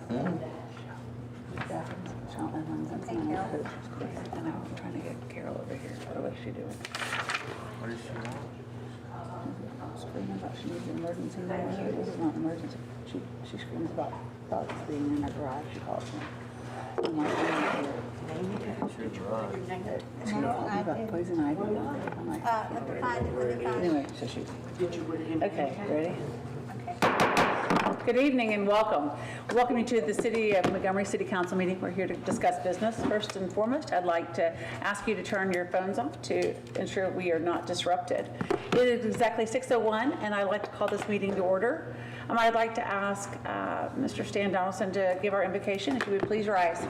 Okay, Carol. And I'm trying to get Carol over here. What is she doing? What is she want? Screaming about she needs an emergency room. This is not an emergency. She screams about bugs being in her garage. She calls me. I'm like, She's right. she told me about poison ivy. I'm like, anyway, so she. Okay, ready? Good evening and welcome. Welcome you to the City of Montgomery City Council meeting. We're here to discuss business. First and foremost, I'd like to ask you to turn your phones off to ensure we are not disrupted. It is exactly 6:01 and I'd like to call this meeting to order. I'd like to ask Mr. Stan Donaldson to give our invocation. If you would please rise.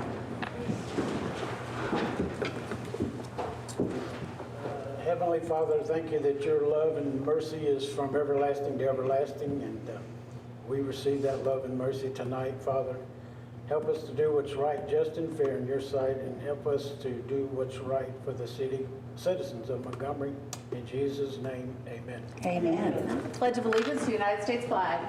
Heavenly Father, thank you that your love and mercy is from everlasting to everlasting, and we receive that love and mercy tonight, Father. Help us to do what's right, just and fair in your sight, and help us to do what's right for the citizens of Montgomery. In Jesus' name, amen. Amen. Pledge of allegiance to the United States flag.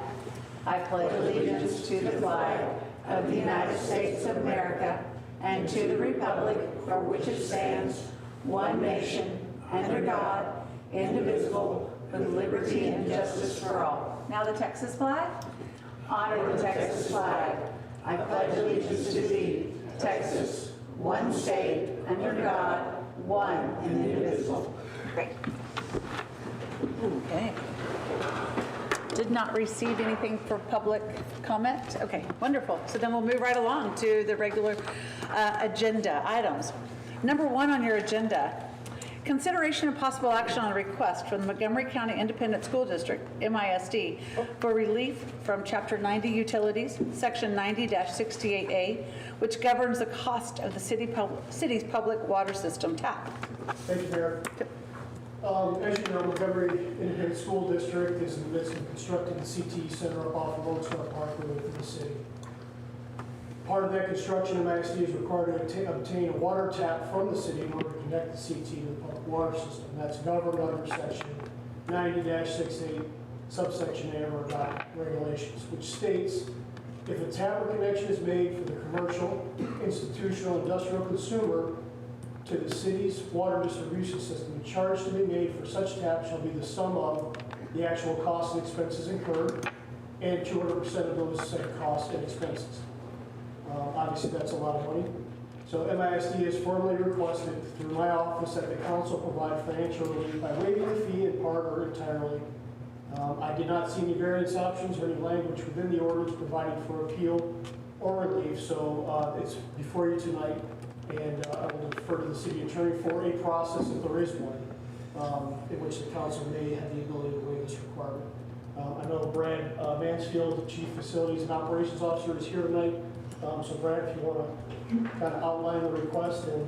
I pledge allegiance to the flag of the United States of America and to the republic for which it stands, one nation, under God, indivisible, with liberty and justice for all. Now the Texas flag. Honor the Texas flag. I pledge allegiance to thee, Texas, one state, under God, one and indivisible. Great. Okay. Did not receive anything for public comment. Okay, wonderful. So then we'll move right along to the regular agenda items. Number one on your agenda, consideration of possible action on a request from the Montgomery County Independent School District, MISD, for relief from Chapter 90 Utilities, Section 90-68A, which governs the cost of the city's public water system tap. Thank you, Mayor. As you know, Montgomery Independent School District is in the midst of constructing the CT Center up off of Oaksville Parkway within the city. Part of that construction, MISD is required to obtain a water tap from the city in order to connect the CT to the public water system. That's governed under Section 90-68, subsection A of our DOT regulations, which states if a tap or connection is made for the commercial, institutional, industrial consumer to the city's water distribution system, the charge to be made for such tap shall be the sum of the actual costs and expenses incurred and 200% of those said costs and expenses. Obviously, that's a lot of money. So MISD has formally requested through my office that the council provide financial relief by waiving the fee in part or entirely. I did not see any variance options or any language within the orders providing for appeal or relief, so it's before you tonight, and I will defer to the city attorney for a process, if there is one, in which the council may have the ability to waive this requirement. I know Brad Mansfield, the Chief Facilities and Operations Officer, is here tonight. So Brad, if you want to kind of outline the request and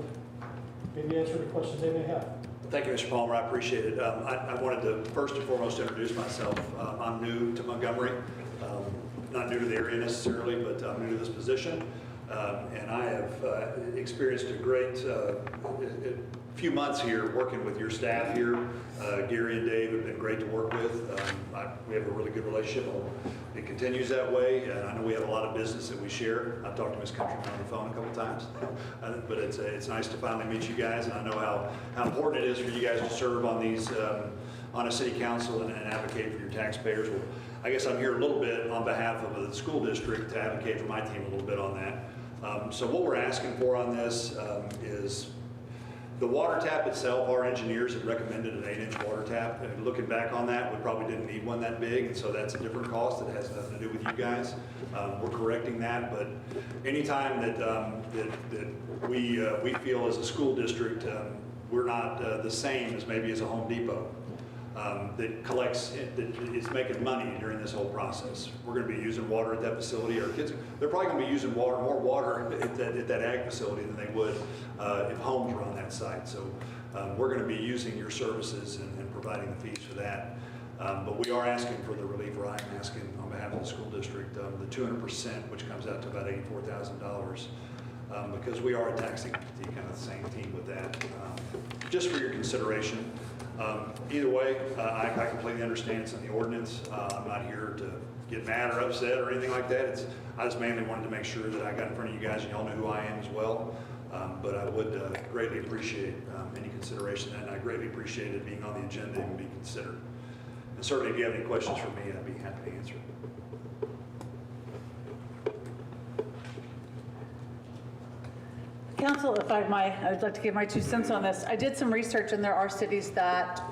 maybe answer the questions they may have. Thank you, Mr. Palmer. I appreciate it. I wanted to first and foremost introduce myself. I'm new to Montgomery, not new to the area necessarily, but I'm new to this position. And I have experienced a great few months here working with your staff here. Gary and Dave have been great to work with. We have a really good relationship. It continues that way, and I know we have a lot of business that we share. I've talked to Ms. Countryman on the phone a couple times, but it's nice to finally meet you guys, and I know how important it is for you guys to serve on these on a city council and advocate for your taxpayers. Well, I guess I'm here a little bit on behalf of the school district to advocate for my team a little bit on that. So what we're asking for on this is the water tap itself. Our engineers have recommended an 8-inch water tap, and looking back on that, we probably didn't need one that big, and so that's a different cost that has nothing to do with you guys. We're correcting that, but anytime that we feel as a school district we're not the same as maybe as a Home Depot that collects, that is making money during this whole process. We're going to be using water at that facility. Our kids, they're probably going to be using more water at that ag facility than they would if homes were on that site. So we're going to be using your services and providing the fees for that. But we are asking for the relief, or I'm asking on behalf of the school district, the 200%, which comes out to about $84,000. Because we are a taxing entity, kind of the same team with that. Just for your consideration, Either way, I completely understand it's in the ordinance. I'm not here to get mad or upset or anything like that. I just mainly wanted to make sure that I got in front of you guys and y'all know who I am as well. But I would greatly appreciate any consideration, and I greatly appreciate it being on the agenda and being considered. And certainly if you have any questions for me, I'd be happy to answer. Council, if I might, I'd like to give my 2 cents on this. I did some research, and there are cities that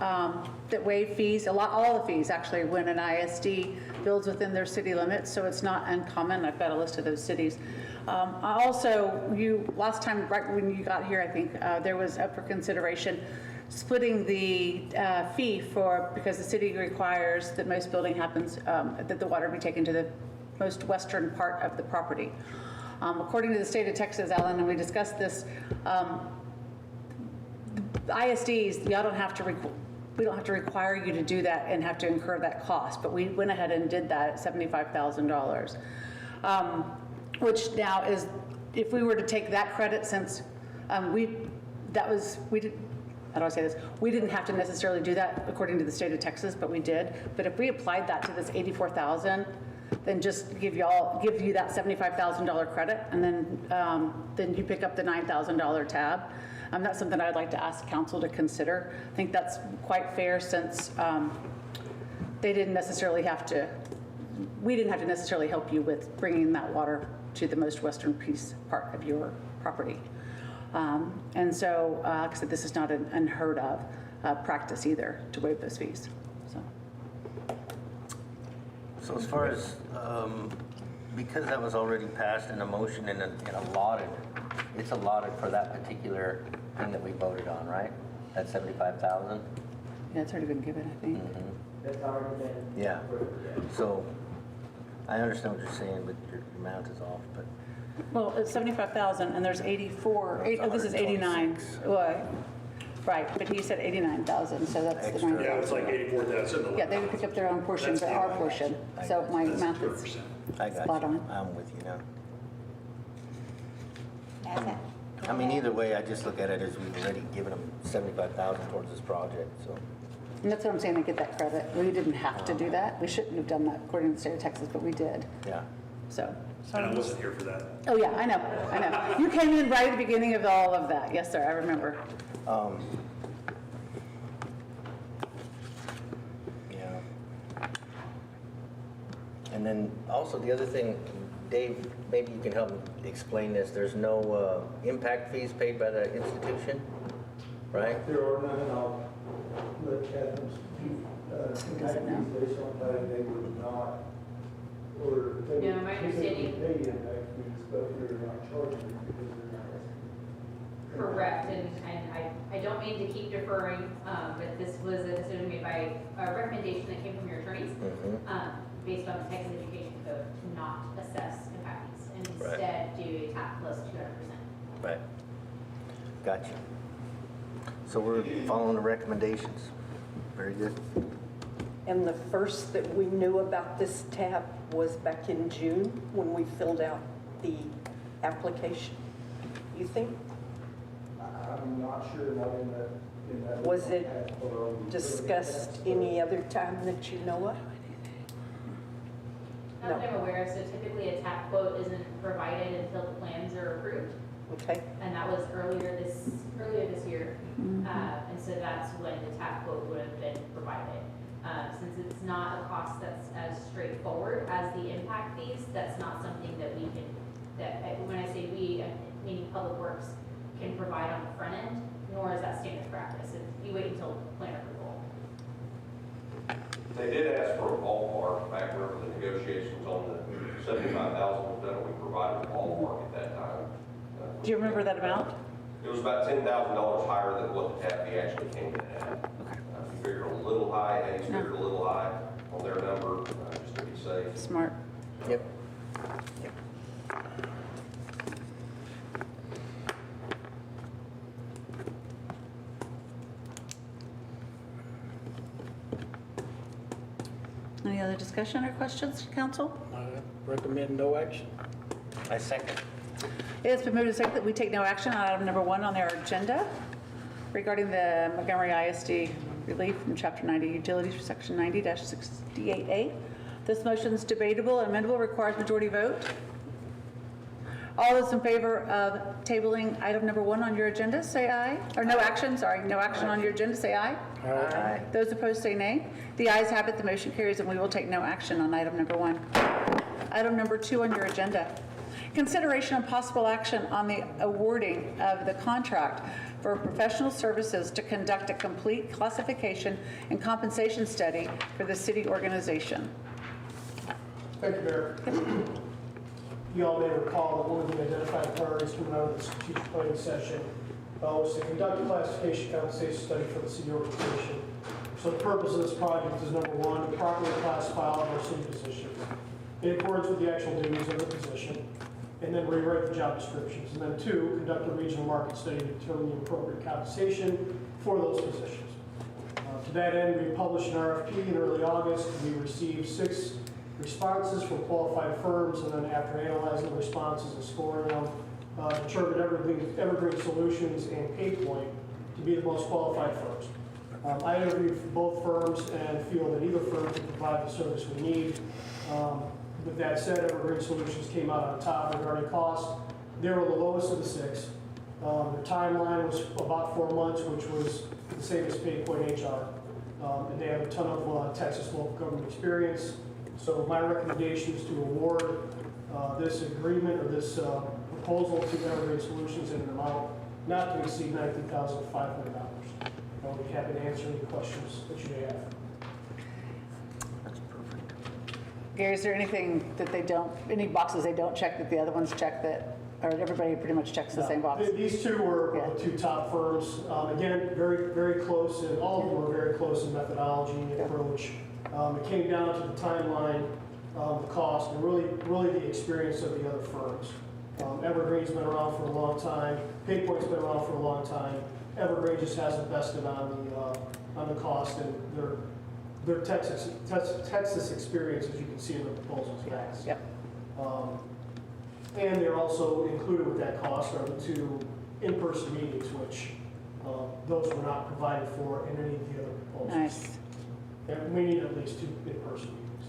that waive fees, all the fees actually, when an ISD builds within their city limits, so it's not uncommon. I've got a list of those cities. I also, last time, right when you got here, I think, there was up for consideration splitting the fee because the city requires that most building happens, that the water be taken to the most western part of the property. According to the state of Texas, Alan, and we discussed this, the ISDs, we don't have to require you to do that and have to incur that cost, but we went ahead and did that at $75,000, which now is, if we were to take that credit, since how do I say this? We didn't have to necessarily do that according to the state of Texas, but we did. But if we applied that to this $84,000, then just give you that $75,000 credit, and then you pick up the $9,000 tab. That's something I'd like to ask council to consider. I think that's quite fair, since we didn't have to necessarily help you with bringing that water to the most western part of your property. And so, like I said, this is not an unheard of practice either, to waive those fees. So as far as, because that was already passed in a motion and allotted, it's allotted for that particular thing that we voted on, right? That 75,000? Yeah, it's already been given, I think. That's already been. Yeah. So I understand what you're saying, but your math is off, but. Well, it's 75,000, and there's 84, this is 89. Well, right, but he said 89,000, so that's the Extra. 9,000. Yeah, it's like 84,000. Yeah, they would pick up their own portion, but our portion. So my math is I got spot you. on. I'm with you now. I mean, either way, I just look at it as we've already given them 75,000 towards this project, so. And that's what I'm saying, they get that credit. We didn't have to do that. We shouldn't have done that according to the state of Texas, but we did. Yeah. So. And I wasn't here for that. Oh, yeah, I know. You came in right at the beginning of all of that. Yes, sir, I remember. Yeah. And then also the other thing, Dave, maybe you can help me explain this. There's no impact fees paid by the institution, right? There are none, and I'll let Catherine speak. Doesn't know. Based on that, they would not, or they No, my understanding- would pay impact fees, but they're not charging them because they're not. Correct, and I don't mean to keep deferring, but this was a decision made by a recommendation that came from your attorneys, based on the Texas Education Code, to not assess impact fees, and instead do a tap plus 200%. Right. Gotcha. So we're following the recommendations. Very good. And the first that we knew about this tab was back in June when we filled out the application. You think? I'm not sure, not in that. Was it discussed any other time that you know of? Not that I'm aware of, so typically a tap quote isn't provided until the plans are approved, Okay, and that was earlier this year. And so that's when the tap quote would have been provided. Since it's not a cost that's as straightforward as the impact fees, that's not something that we can, when I say we, meaning Public Works, can provide on the front end, nor is that standard practice. You wait until plan approval. They did ask for a ballpark back whenever the negotiations on the 75,000 was done, we provided a ballpark at that time. Do you remember that amount? It was about $10,000 higher than what the tap fee actually came in at. We figured a little high, Hayes figured a little high on their number, just to be safe. Smart. Yep. Any other discussion or questions, council? I recommend no action. I second. It has been moved and seconded that we take no action on item number 1 on our agenda regarding the Montgomery ISD relief from Chapter 90 Utilities for Section 90-68A. This motion is debatable and amendable, requires majority vote. All those in favor of tabling item number 1 on your agenda, say aye. Or no action, sorry, no action on your agenda, say aye. Aye. Those opposed say nay. The ayes have it, the motion carries, and we will take no action on item number 1. Item number 2 on your agenda. Consideration and possible action on the awarding of the contract for professional services to conduct a complete classification and compensation study for the city organization. Thank you, Mayor. You all may recall that one of the identified priorities coming out of the strategic planning session was to conduct a classification compensation study for the city organization. So the purpose of this project is, number 1, to properly classify all of our city positions in accordance with the actual duties of the position, and then rewrite the job descriptions. And then 2, conduct a regional market study to determine the appropriate compensation for those positions. To that end, we published an RFP in early August. We received 6 responses from qualified firms, and then after analyzing the responses and scoring them, determined Evergreen Solutions and PayPoint to be the most qualified firms. I interviewed both firms and feel that either firm can provide the service we need. With that said, Evergreen Solutions came out on top regarding cost. They were the lowest of the 6. The timeline was about 4 months, which was the same as PayPoint HR. And they have a ton of Texas local government experience. So my recommendation is to award this agreement or this proposal to Montgomery Solutions in an amount not to exceed $19,500. I'll be happy to answer any questions that you may have. That's perfect. Gary, is there anything that they don't, any boxes they don't check that the other ones check that, or everybody pretty much checks the same box? These 2 were Yeah. the 2 top firms. Again, very, very close, and all of them were very close in methodology and approach. It came down to the timeline, the cost, and really the experience of the other firms. Evergreen's been around for a long time. PayPoint's been around for a long time. Evergreen just hasn't vested on the cost, and their Texas experience, as you can see in the proposals, vast. Yep. And they're also included with that cost are the 2 in-person meetings, which those were not provided for in any of the other proposals. Nice. And we need at least 2 in-person meetings.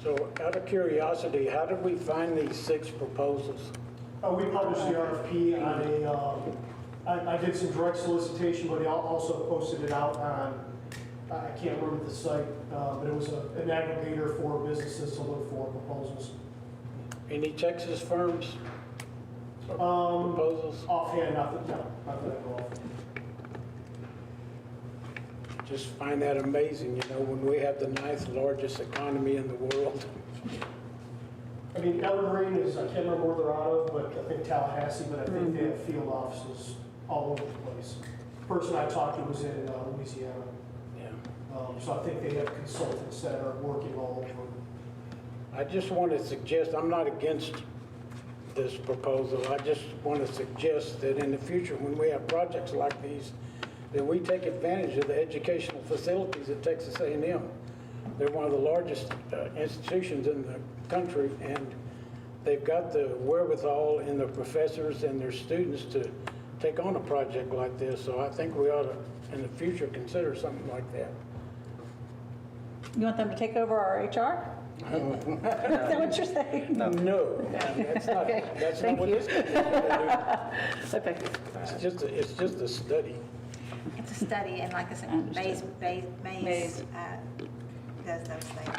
So out of curiosity, how did we find these 6 proposals? We published the RFP on I did some direct solicitation, but I also posted it out on, I can't remember the site, but it was an aggregator for businesses to look for proposals. Any Texas firms? Proposals? Offhand, not that I know of. Just find that amazing, when we have the 9th largest economy in the world. I mean, Evergreen is, I can't remember where they're out of, but I think Tallahassee, but I think they have field offices all over the place. The person I talked to was in Louisiana. Yeah. So I think they have consultants that are working all over. I just want to suggest, I'm not against this proposal. I just want to suggest that in the future, when we have projects like these, that we take advantage of the educational facilities at Texas A&M. They're one of the largest institutions in the country, and they've got the wherewithal in their professors and their students to take on a project like this. So I think we ought to, in the future, consider something like that. You want them to take over our HR? Is that what you're saying? No, that's not, Okay, that's not thank what you. this is going to Okay. do. It's just a study. It's a study, and like I said, Understood. Maze does those things.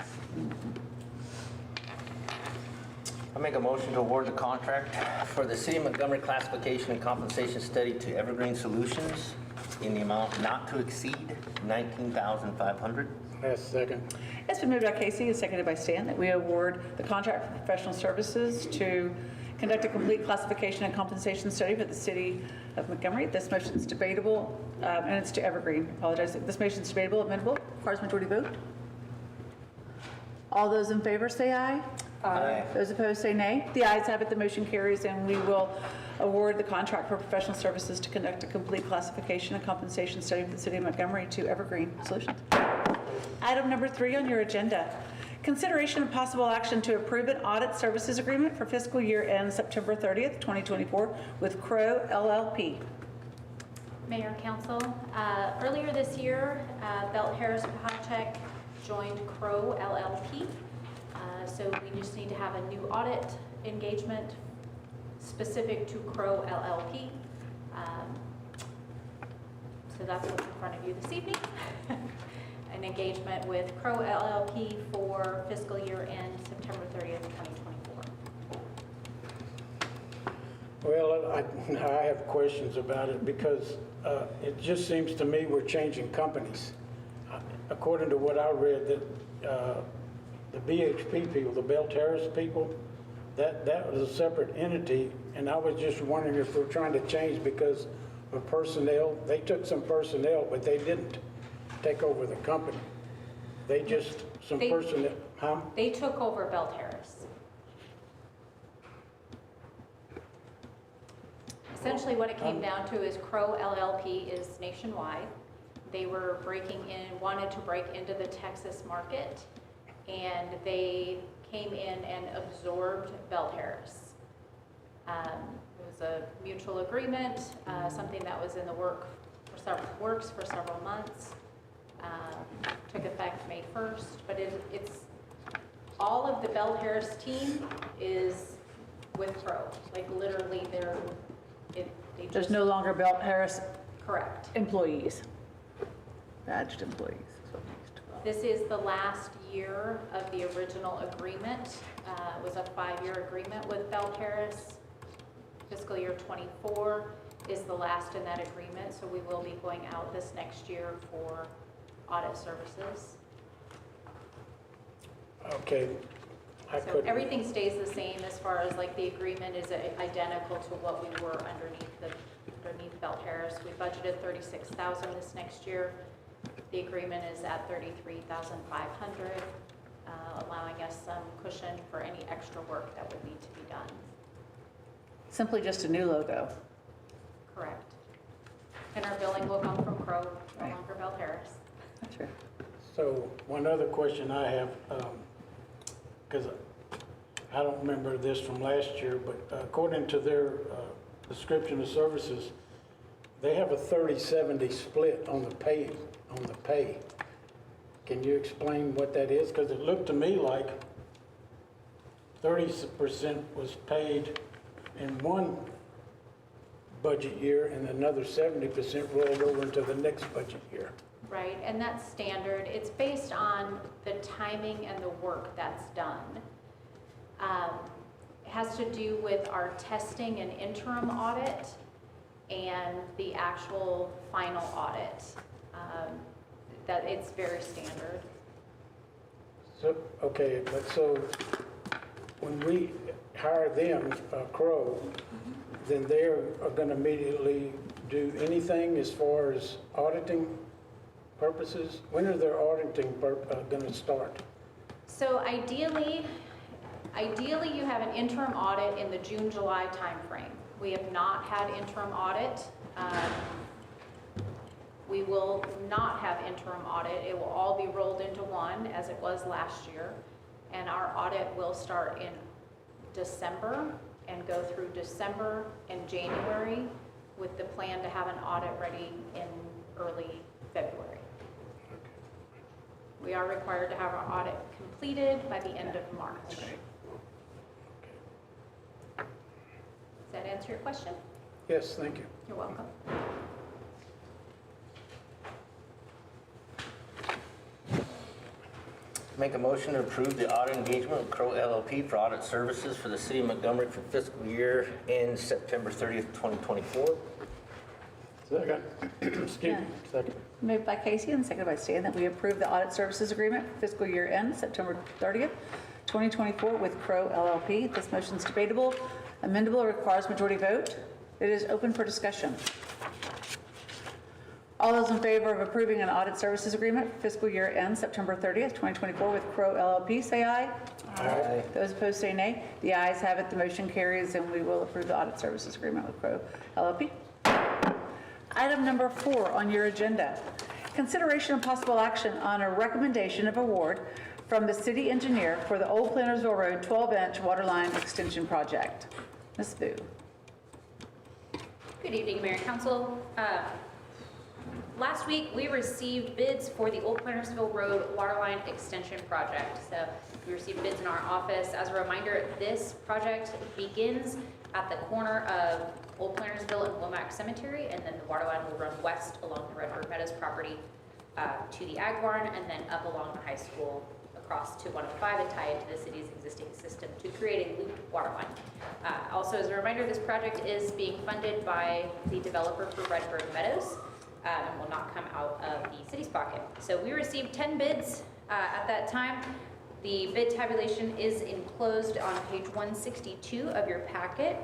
I make a motion to award the contract for the City of Montgomery classification and compensation study to Evergreen Solutions in the amount not to exceed $19,500. Last second. It's been moved by Casey and seconded by Stan that we award the contract for professional services to conduct a complete classification and compensation study for the City of Montgomery. This motion is debatable, and it's to Evergreen. Apologize. This motion is debatable, amendable, requires majority vote. All those in favor say aye. Aye. Those opposed say nay. The ayes have it, the motion carries, and we will award the contract for professional services to conduct a complete classification and compensation study for the City of Montgomery to Evergreen Solutions. Item number 3 on your agenda. Consideration of possible action to approve an audit services agreement for fiscal year end September 30th, 2024 with Crow LLP. Mayor, Council, earlier this year, Belt Harris Project joined Crow LLP. So we just need to have a new audit engagement specific to Crow LLP. So that's what's in front of you this evening. An engagement with Crow LLP for fiscal year end September 30th, 2024. Well, I have questions about it because it just seems to me we're changing companies. According to what I read, that the BHP people, the Belt Harris people, that was a separate entity, and I was just wondering if we're trying to change because of personnel. They took some personnel, but they didn't take over the company. They just, some personnel, huh? They took over Belt Harris. Essentially what it came down to is Crow LLP is nationwide. They were wanted to break into the Texas market, and they came in and absorbed Belt Harris. It was a mutual agreement, something that was in the works for several months. Took effect May 1st, but it's all of the Belt Harris team is with Crow. Like literally, There's no longer Belt Harris correct. employees, badged employees. This is the last year of the original agreement. It was a 5-year agreement with Belt Harris. Fiscal year 24 is the last in that agreement, so we will be going out this next year for audit services. Okay. So everything stays the same as far as like the agreement is identical to what we were underneath Belt Harris. We budgeted $36,000 this next year. The agreement is at $33,500, allowing us some cushion for any extra work that would need to be done. Simply just a new logo. Correct. And our billing will come from Crow, no longer Belt Harris. Sure. So one other question I have, because I don't remember this from last year, but according to their description of services, they have a 30-70 split on the pay. Can you explain what that is? Because it looked to me like 30% was paid in one budget year and another 70% rolled over into the next budget year. Right, and that's standard. It's based on the timing and the work that's done. It has to do with our testing and interim audit and the actual final audit. That it's very standard. So, okay, but so when we hire them, Crow, then they're going to immediately do anything as far as auditing purposes? When are their auditing going to start? So ideally you have an interim audit in the June-July timeframe. We have not had interim audit. We will not have interim audit. It will all be rolled into one as it was last year. And our audit will start in December and go through December and January with the plan to have an audit ready in early February. We are required to have our audit completed by the end of March. Does that answer your question? Yes, thank you. You're welcome. Make a motion to approve the audit engagement with Crow LLP for audit services for the city of Montgomery for fiscal year end September 30th, 2024. Second. Excuse me. Second. Moved by Casey and seconded by Stan that we approve the audit services agreement for fiscal year end September 30th, 2024 with Crow LLP. This motion is debatable, amendable, requires majority vote. It is open for discussion. All those in favor of approving an audit services agreement for fiscal year end September 30th, 2024 with Crow LLP, say aye. Aye. Those opposed say nay. The ayes have it. The motion carries, and we will approve the audit services agreement with Crow LLP. Item number 4 on your agenda. Consideration of possible action on a recommendation of award from the city engineer for the Old Plantersville Road 12-inch water line extension project. Ms. Boo. Good evening, Mayor and Council. Last week, we received bids for the Old Plantersville Road Waterline Extension Project. So we received bids in our office. As a reminder, this project begins at the corner of Old Plantersville and Womack Cemetery, and then the water line will run west along the Redbird Meadows property to the Ag Barn, and then up along the high school across to 105 and tie into the city's existing system to create a looped water line. Also, as a reminder, this project is being funded by the developer for Redbird Meadows and will not come out of the city's pocket. So we received 10 bids at that time. The bid tabulation is enclosed on page 162 of your packet.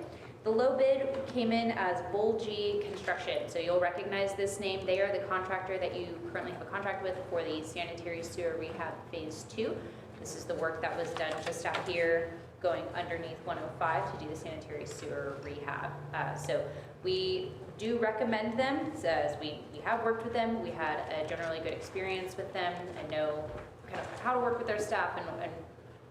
The low bid came in as Bull G Construction. So you'll recognize this name. They are the contractor that you currently have a contract with for the sanitary sewer rehab phase 2. This is the work that was done just out here going underneath 105 to do the sanitary sewer rehab. So we do recommend them, as we have worked with them. We had a generally good experience with them and know kind of how to work with their staff and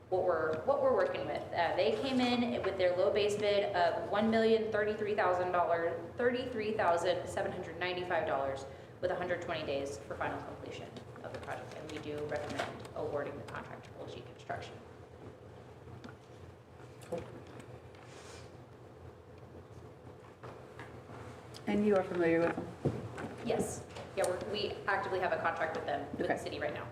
what we're working with. They came in with their low base bid of $1,033,795 with 120 days for final completion of the project, and we do recommend awarding the contract to Bull G Construction. And you are familiar with them? Yes. Yeah, we actively have a contract with them, with Okay. the city right now.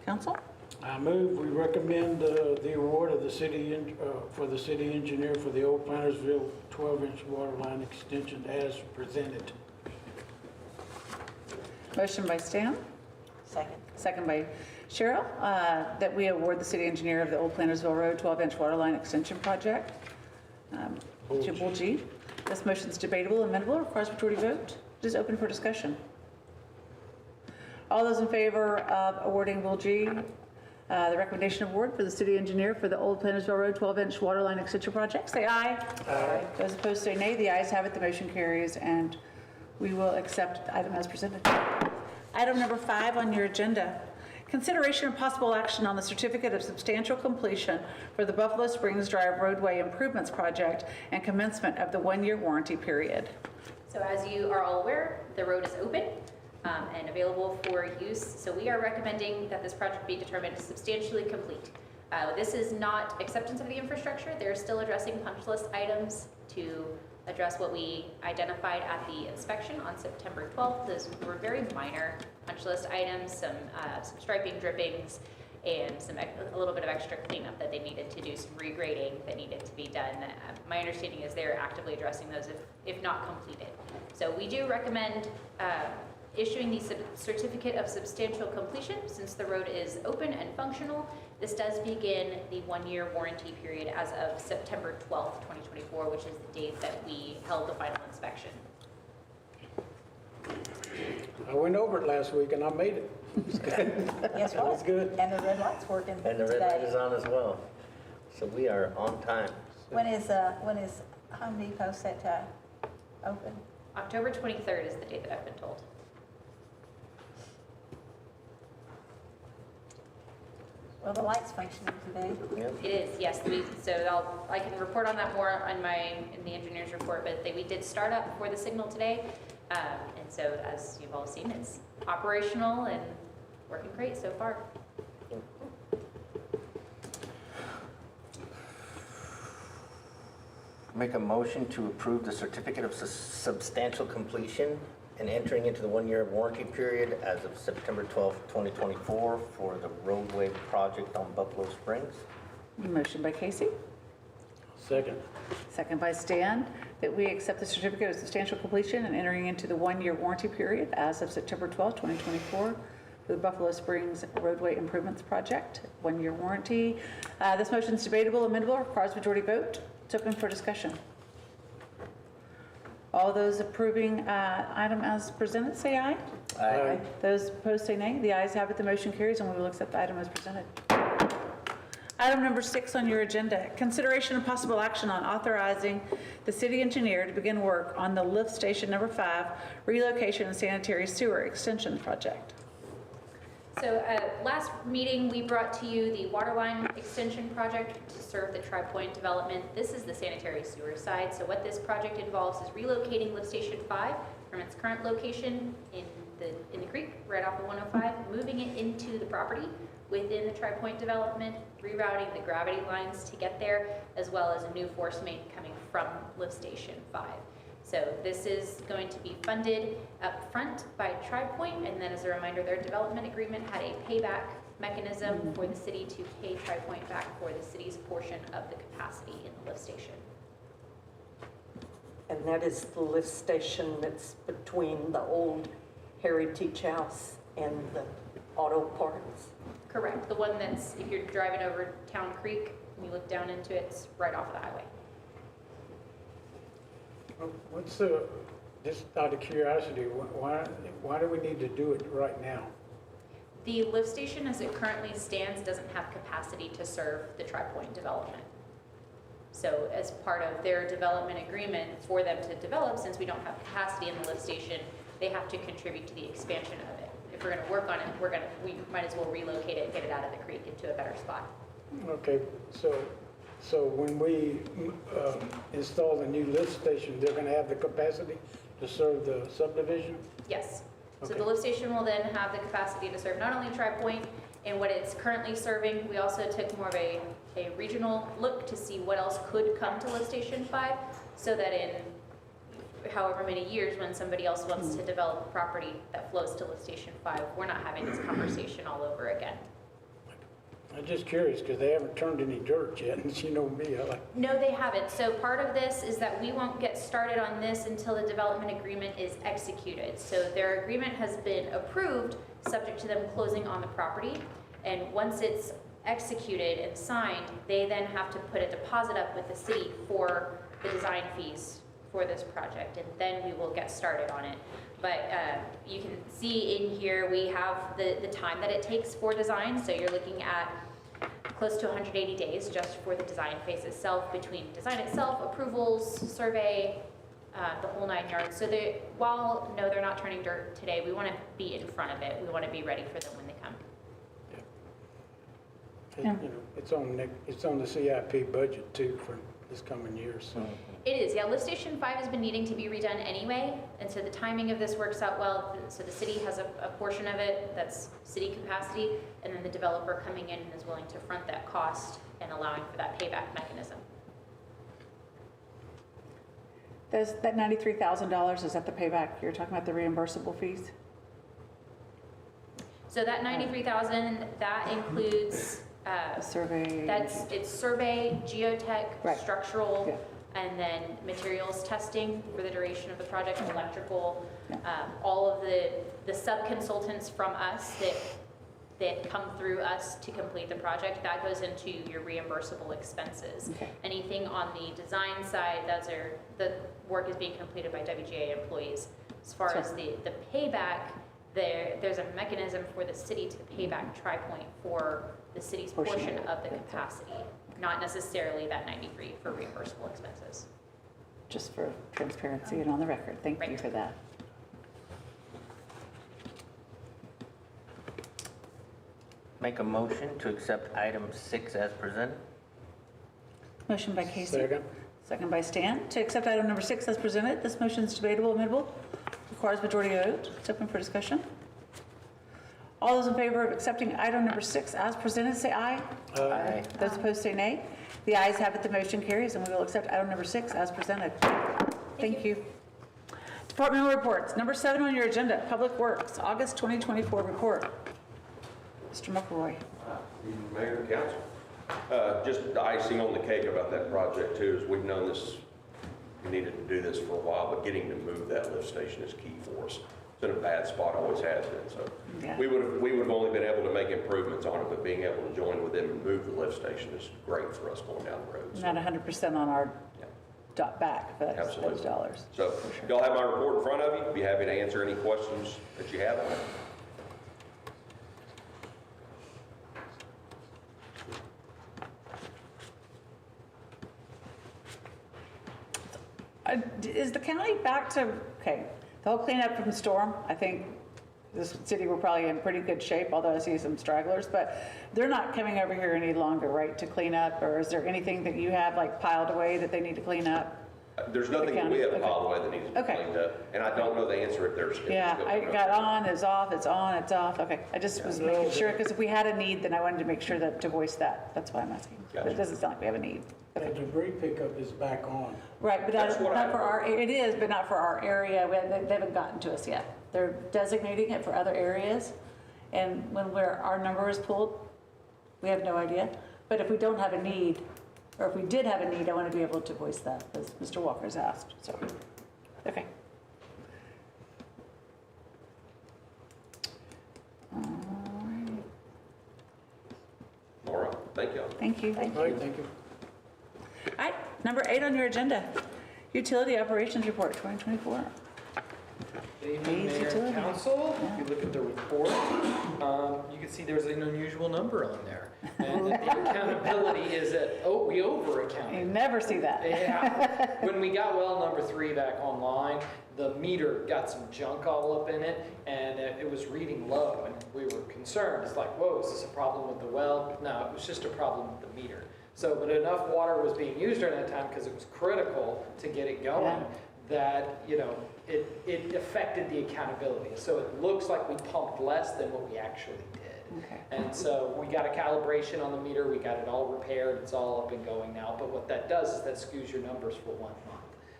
Council? I move we recommend the award of the for the city engineer for the Old Plantersville 12-inch water line extension as presented. Motion by Stan, Second. second by Cheryl, that we award the city engineer of the Old Plantersville Road 12-inch water line extension project to Bull G. This motion is debatable, amendable, requires majority vote. It is open for discussion. All those in favor of awarding Bull G the recommendation award for the city engineer for the Old Plantersville Road 12-inch water line extension project, say aye. Aye. Those opposed say nay. The ayes have it. The motion carries, and we will accept the item as presented. Item number 5 on your agenda. Consideration and possible action on the certificate of substantial completion for the Buffalo Springs Drive roadway improvements project and commencement of the 1-year warranty period. So as you are all aware, the road is open and available for use. So we are recommending that this project be determined substantially complete. This is not acceptance of the infrastructure. They're still addressing punch list items to address what we identified at the inspection on September 12th. Those were very minor punch list items, some striping, drippings, and a little bit of extra cleanup that they needed to do, some regrading that needed to be done. My understanding is they're actively addressing those if not completed. So we do recommend issuing the certificate of substantial completion since the road is open and functional. This does begin the 1-year warranty period as of September 12th, 2024, which is the date that we held the final inspection. I went over it last week and I made it. Guess It was what? good. And the red light's working And the red light is today. on as well. So we are on time. When is Home Depot set to open? October 23rd is the date that I've been told. Well, the light's functioning today. Yep. It is, yes. So I can report on that more in the engineer's report, but we did start up before the signal today. And so as you've all seen, it's operational and working great so far. Make a motion to approve the certificate of substantial completion and entering into the 1-year warranty period as of September 12th, 2024 for the roadway project on Buffalo Springs. Motion by Casey, Second. second by Stan, that we accept the certificate of substantial completion and entering into the 1-year warranty period as of September 12th, 2024 for the Buffalo Springs roadway improvements project, 1-year warranty. This motion is debatable, amendable, requires majority vote. It's open for discussion. All those approving item as presented, say aye. Aye. Those opposed, say nay. The ayes have it, the motion carries, and we will accept the item as presented. Item number 6 on your agenda, consideration and possible action on authorizing the city engineer to begin work on the lift station number 5 relocation and sanitary sewer extension project. So last meeting, we brought to you the water line extension project to serve the Tri-Point development. This is the sanitary sewer side. So what this project involves is relocating Lift Station 5 from its current location in the creek, right off of 105, moving it into the property within the Tri-Point development, rerouting the gravity lines to get there, as well as a new force main coming from Lift Station 5. So this is going to be funded up front by Tri-Point, and then as a reminder, their development agreement had a payback mechanism for the city to pay Tri-Point back for the city's portion of the capacity in the lift station. And that is the lift station that's between the old Heritage House and the auto parts. Correct. The one that's, if you're driving over Town Creek and you look down into it, it's right off of the highway. What's just out of curiosity, why do we need to do it right now? The lift station as it currently stands doesn't have capacity to serve the Tri-Point development. So as part of their development agreement for them to develop, since we don't have capacity in the lift station, they have to contribute to the expansion of it. If we're going to work on it, we might as well relocate it and get it out of the creek into a better spot. Okay, so when we install the new lift station, they're going to have the capacity to serve the subdivision? Yes. So Okay. the lift station will then have the capacity to serve not only Tri-Point and what it's currently serving, we also took more of a regional look to see what else could come to lift station 5, so that in however many years, when somebody else wants to develop a property that flows to lift station 5, we're not having this conversation all over again. I'm just curious, because they haven't turned any dirt yet, and you know me, I like... No, they haven't. So part of this is that we won't get started on this until the development agreement is executed. So their agreement has been approved, subject to them closing on the property. And once it's executed and signed, they then have to put a deposit up with the city for the design fees for this project, and then we will get started on it. But you can see in here, we have the time that it takes for design. So you're looking at close to 180 days just for the design phase itself, between design itself, approvals, survey, the whole 9 yards. So while no, they're not turning dirt today, we want to be in front of it. We want to be ready for them when they come. You know, it's on the CIP budget too for this coming year, so... It is, yeah. Lift Station 5 has been needing to be redone anyway, and so the timing of this works out well. So the city has a portion of it that's city capacity, and then the developer coming in is willing to front that cost and allowing for that payback mechanism. Does that $93,000, is that the payback? You're talking about the reimbursable fees? So that $93,000, that includes, Survey? it's survey, geotech, Right. structural, Yeah. and then materials testing for the duration of the project, electrical, Yeah. all of the sub-consultants from us that come through us to complete the project, that goes into your reimbursable expenses. Okay. Anything on the design side, the work is being completed by WGA employees. As far Sure. as the payback, there's a mechanism for the city to pay back Tri-Point for the city's portion of the capacity, not necessarily that 93 for reimbursable expenses. Just for transparency and on the record. Thank you Right. for that. Make a motion to accept item 6 as presented. Motion by Casey. Second? Second by Stan. To accept item number 6 as presented. This motion is debatable, amendable, requires majority vote. It's open for discussion. All those in favor of accepting item number 6 as presented, say aye. Aye. Those opposed, say nay. The ayes have it, the motion carries, and we will accept item number 6 as presented. Thank you. Departmental reports. Number 7 on your agenda, Public Works, August 2024 report. Mr. McElroy. Mayor and council. Just the icing on the cake about that project too is we've known this, we needed to do this for a while, but getting to move that lift station is key for us. It's in a bad spot, always has been. So Yeah. we would have only been able to make improvements on it, but being able to join with them and move the lift station is great for us going down the road. So, Not 100% on our yeah. dot back for those Absolutely. dollars. So if y'all have my report in front of you, be happy to answer any questions that you have. Is the county back to, okay, the whole cleanup from the storm, I think this city, we're probably in pretty good shape, although I see some stragglers, but they're not coming over here any longer, right, to clean up? Or is there anything that you have like piled away that they need to clean up? There's nothing that we have piled away that needs to be Okay. cleaned up, and I don't know the answer if there's. Yeah, I got on, it's off, it's on, it's off. Okay, I just was making sure, because if we had a need, then I wanted to make sure that to voice that. That's why I'm asking. But it doesn't sound like we have a need. The debris pickup is back on. Right, but That's what not I for our, heard. it is, but not for our area. They haven't gotten to us yet. They're designating it for other areas. And when our number is pulled, we have no idea. But if we don't have a need, or if we did have a need, I want to be able to voice that, as Mr. Walker's asked, so, okay. All right, thank y'all. Thank you. All right, thank you. All right, number 8 on your agenda, Utility Operations Report 2024. Good evening, Please, Mayor utility. and Council. If you look at the report, you can see there's an unusual number on there. And the accountability is that, we over You accounted. never see that. Yeah. When we got well number 3 back online, the meter got some junk all up in it, and it was reading low, and we were concerned. It's like, whoa, is this a problem with the well? No, it was just a problem with the meter. So, but enough water was being used during that time because it was critical to get it going, Yeah. that, it affected the accountability. So it looks like we pumped less than what we actually did. Okay. And so we got a calibration on the meter, we got it all repaired, it's all up and going now. But what that does is that skews your numbers for 1 month.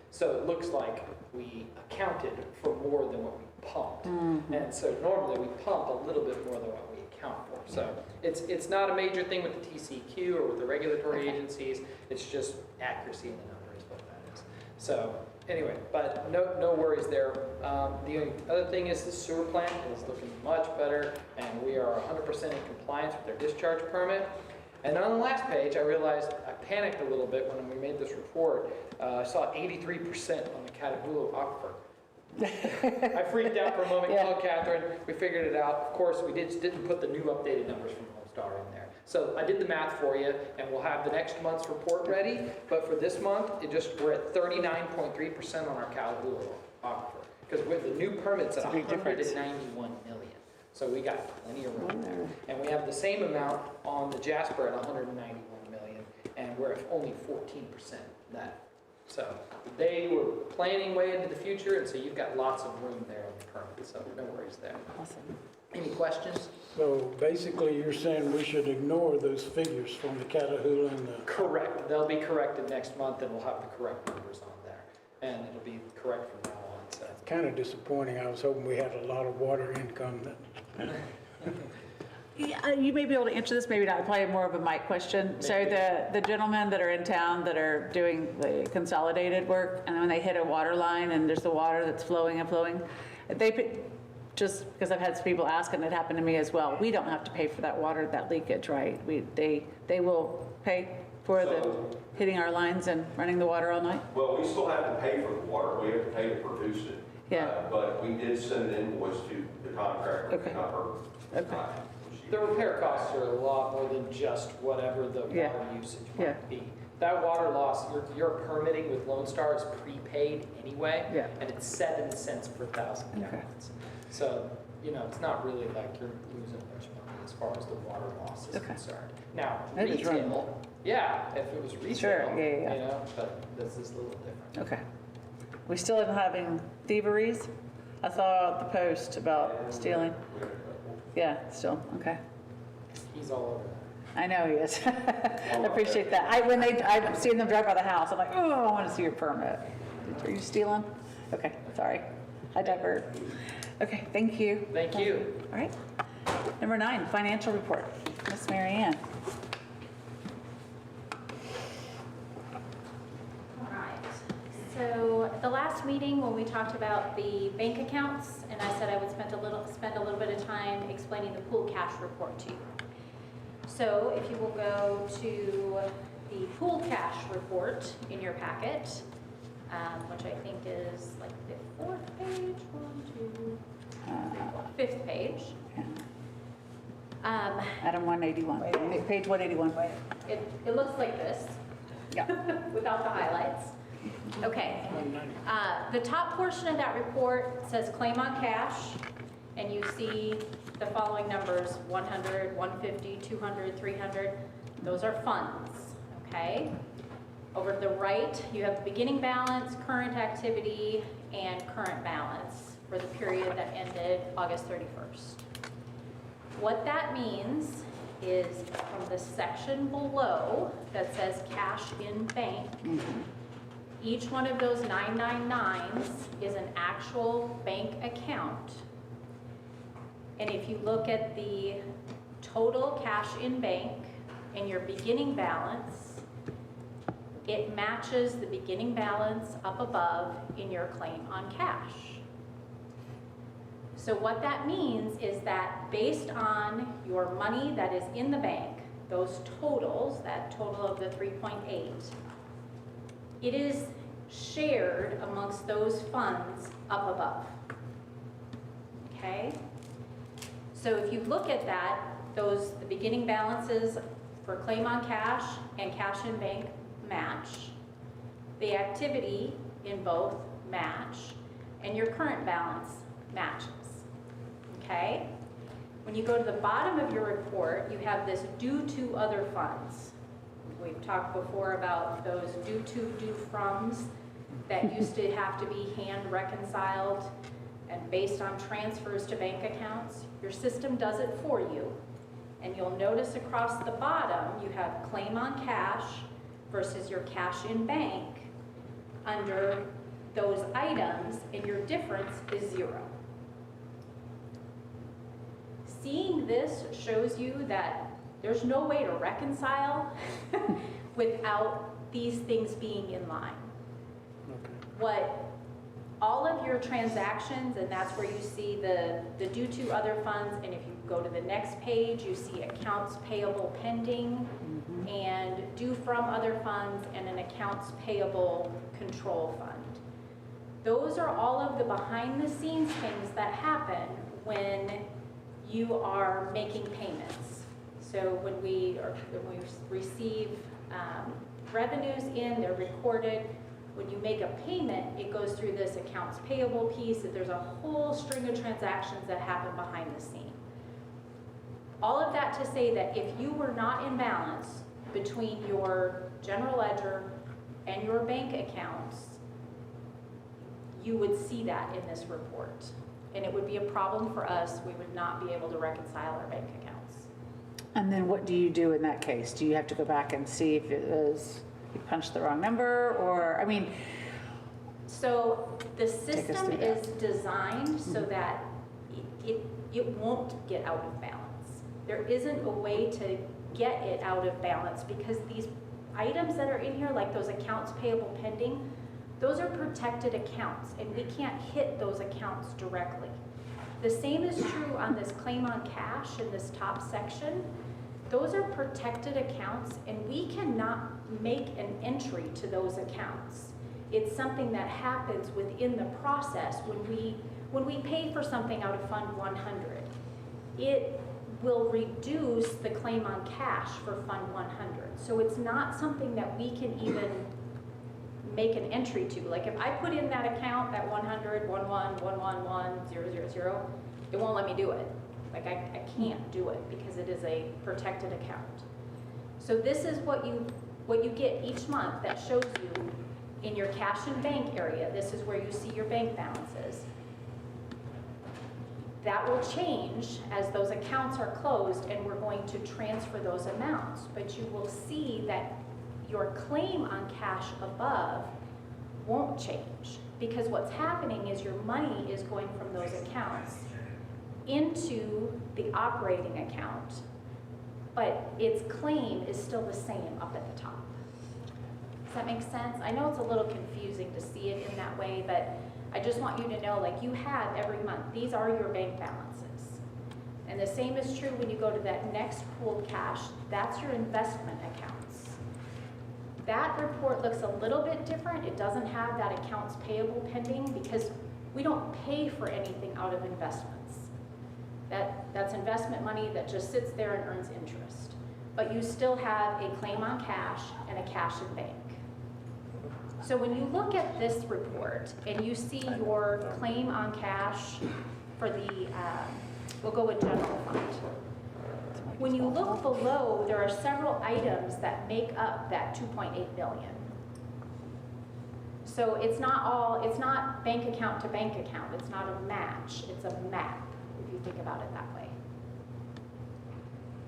So it looks like we accounted for more than what we pumped. And so normally we pump a little bit more than what we account for. So it's not a major thing with the TCQ or with the regulatory agencies, it's just accuracy in the number is what that is. So anyway, but no worries there. The only other thing is the sewer plant is looking much better, and we are 100% in compliance with their discharge permit. And on the last page, I realized I panicked a little bit when we made this report. I saw 83% on the Catahoula aquifer. I freaked out for a moment, Yeah. called Catherine, we figured it out. Of course, we didn't put the new updated numbers from Homestar in there. So I did the math for you, and we'll have the next month's report ready. But for this month, we're at 39.3% on our Catahoula aquifer. Because with the new permits at That's a big difference. 191 million. So we got plenty of room there. And we have the same amount on the Jasper at 191 million, and we're at only 14% that. So they were planning way into the future, and so you've got lots of room there on the permit, so no worries there. Awesome. Any questions? So basically, you're saying we should ignore those figures from the Catahoula and the... Correct. They'll be corrected next month, and we'll have the correct numbers on there. And it'll be correct from now on, so. Kind of disappointing. I was hoping we had a lot of water income. Yeah, you may be able to answer this, maybe not, probably more of a Mike question. So the gentlemen that are in town that are doing the consolidated work, and when they hit a water line and there's the water that's flowing and flowing, just because I've had some people ask, and it happened to me as well, we don't have to pay for that water, that leakage, right? They will pay for the hitting our lines and running the water all night? Well, we still have to pay for the water, we have to pay to produce it. Yeah. But we did send an invoice to the contractor. Okay. Not her. Okay. The repair costs are a lot more than just whatever the Yeah. water usage Yeah. might be. That water loss, your permitting with Lone Star is prepaid anyway, Yeah. and it's 7 cents per 1,000 Okay. gallons. So, it's not really like you're losing much money as far as the water loss is Okay. concerned. Now, That is right. retail, yeah, if it was retail, Sure, yeah. but this is a little different. Okay. We still are having thieveries? I saw the post about stealing. Yeah, still, okay. He's all over that. I know he is. I appreciate that. I've seen them drive by the house, I'm like, oh, I want to see your permit. Are you stealing? Okay, sorry. I divert. Okay, thank you. Thank you. All right. Number 9, financial report. Miss Mary Ann. All right. So at the last meeting, when we talked about the bank accounts, and I said I would spend a little bit of time explaining the pool cash report to you. So if you will go to the pool cash report in your packet, which I think is like the 4th page, 5th page. Item 181, page 181. It looks like this. Yeah. Without the highlights. Okay. The top portion of that report says claim on cash, and you see the following numbers, 100, 150, 200, 300, those are funds, okay? Over to the right, you have beginning balance, current activity, and current balance for the period that ended August 31st. What that means is from the section below that says cash in bank, each one of those 999s is an actual bank account. And if you look at the total cash in bank and your beginning balance, it matches the beginning balance up above in your claim on cash. So what that means is that based on your money that is in the bank, those totals, that total of the 3.8, it is shared amongst those funds up above. Okay? So if you look at that, the beginning balances for claim on cash and cash in bank match. The activity in both match, and your current balance matches. Okay? When you go to the bottom of your report, you have this due to other funds. We've talked before about those due to, due froms that used to have to be hand reconciled and based on transfers to bank accounts. Your system does it for you. And you'll notice across the bottom, you have claim on cash versus your cash in bank under those items, and your difference is 0. Seeing this shows you that there's no way to reconcile without these things being in line. What all of your transactions, and that's where you see the due to other funds, and if you go to the next page, you see accounts payable pending, and due from other funds, and an accounts payable control fund. Those are all of the behind the scenes things that happen when you are making payments. So when we receive revenues in, they're recorded. When you make a payment, it goes through this accounts payable piece. There's a whole string of transactions that happen behind the scene. All of that to say that if you were not in balance between your general ledger and your bank accounts, you would see that in this report. And it would be a problem for us. We would not be able to reconcile our bank accounts. And then what do you do in that case? Do you have to go back and see if it was, you punched the wrong number, or, I mean... So the system is designed so that it won't get out of balance. There isn't a way to get it out of balance because these items that are in here, like those accounts payable pending, those are protected accounts, and we can't hit those accounts directly. The same is true on this claim on cash in this top section. Those are protected accounts, and we cannot make an entry to those accounts. It's something that happens within the process when we pay for something out of Fund 100. It will reduce the claim on cash for Fund 100. So it's not something that we can even make an entry to. Like if I put in that account, that 100-11-111-000, it won't let me do it. Like I can't do it because it is a protected account. So this is what you get each month that shows you in your cash and bank area. This is where you see your bank balances. That will change as those accounts are closed and we're going to transfer those amounts. But you will see that your claim on cash above won't change because what's happening is your money is going from those accounts into the operating account, but its claim is still the same up at the top. Does that make sense? I know it's a little confusing to see it in that way, but I just want you to know, like you have every month, these are your bank balances. And the same is true when you go to that next pooled cash, that's your investment accounts. That report looks a little bit different. It doesn't have that accounts payable pending because we don't pay for anything out of investments. That's investment money that just sits there and earns interest. But you still have a claim on cash and a cash in bank. So when you look at this report and you see your claim on cash for the, we'll go with general fund. When you look below, there are several items that make up that 2.8 million. So it's not bank account to bank account. It's not a match. It's a map, if you think about it that way.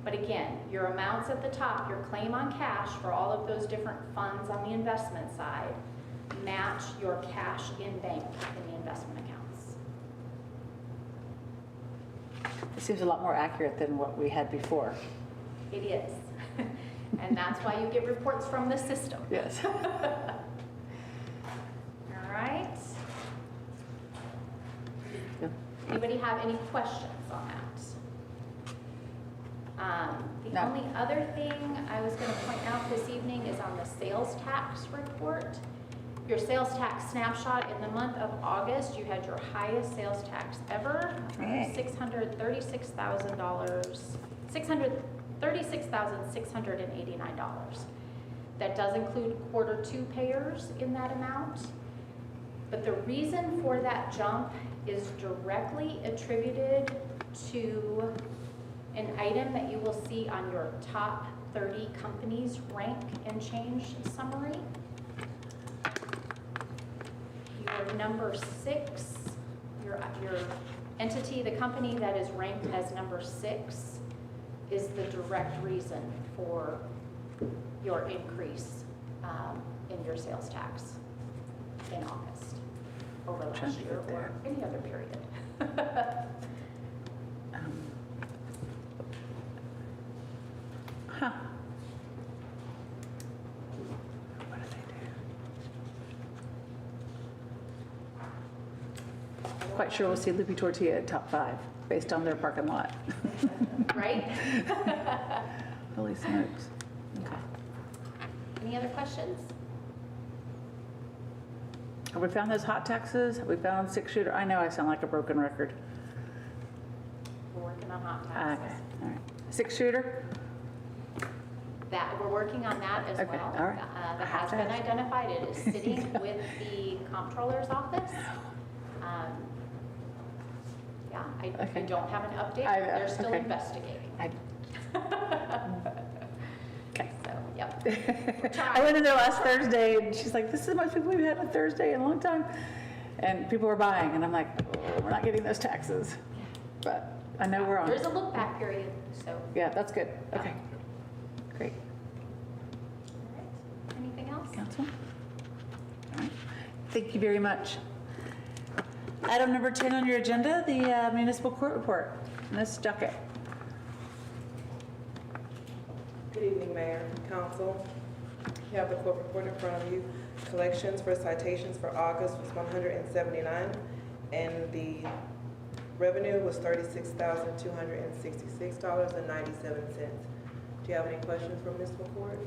But again, your amounts at the top, your claim on cash for all of those different funds on the investment side, match your cash in bank in the investment accounts. It seems a lot more accurate than what we had before. It is. And that's why you get reports from the system. Yes. All right. Yeah. Anybody have any questions on that? The No. only other thing I was going to point out this evening is on the sales tax report. Your sales tax snapshot in the month of August, you had your highest sales tax ever, Hey. $636,000, $636,689. That does include quarter two payers in that amount. But the reason for that jump is directly attributed to an item that you will see on your top 30 companies rank and change summary. Your number 6, your entity, the company that is ranked as number 6 is the direct reason for your increase in your sales tax in August over last year or any other period. Huh. What do they do? Quite sure we'll see Lupi Tortilla at top 5 based on their parking lot. Right? Holy smokes. Okay. Any other questions? Have we found those hot taxes? Have we found 6-shooter? I know I sound like a broken record. We're working on hot Okay, taxes. all right. 6-shooter? That, we're working on that as Okay, well. all right. That has been identified. It is sitting with the comptroller's office. Yeah, I Okay. don't have an update. They're still investigating. Okay. So, yep. I went in there last Thursday and she's like, this is the most people we've had on Thursday in a long time. And people were buying and I'm like, oh, we're not getting those taxes. But I know we're on. There's a look back period, so. Yeah, that's good. Okay. Great. All right. Anything else? Council? All right. Thank you very much. Item number 10 on your agenda, the municipal court report. Ms. Duckett. Good evening, Mayor, Council. You have the court report in front of you. Collections for citations for August was 179, and the revenue was $36,266.97. Do you have any questions for Ms. McCourt?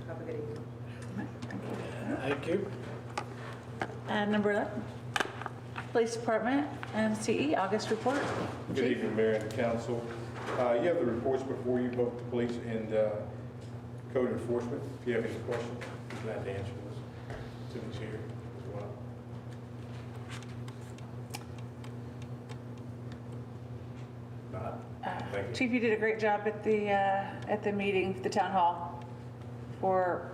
Have a good evening. Thank you. And number 11, Police Department and CE, August report. Good Chief? evening, Mayor and Council. You have the reports before you, both the police and code enforcement. If you have any questions, I'm glad to answer those to the chair as well. Thank you. Chief, you did a great job at the meeting, the town hall, for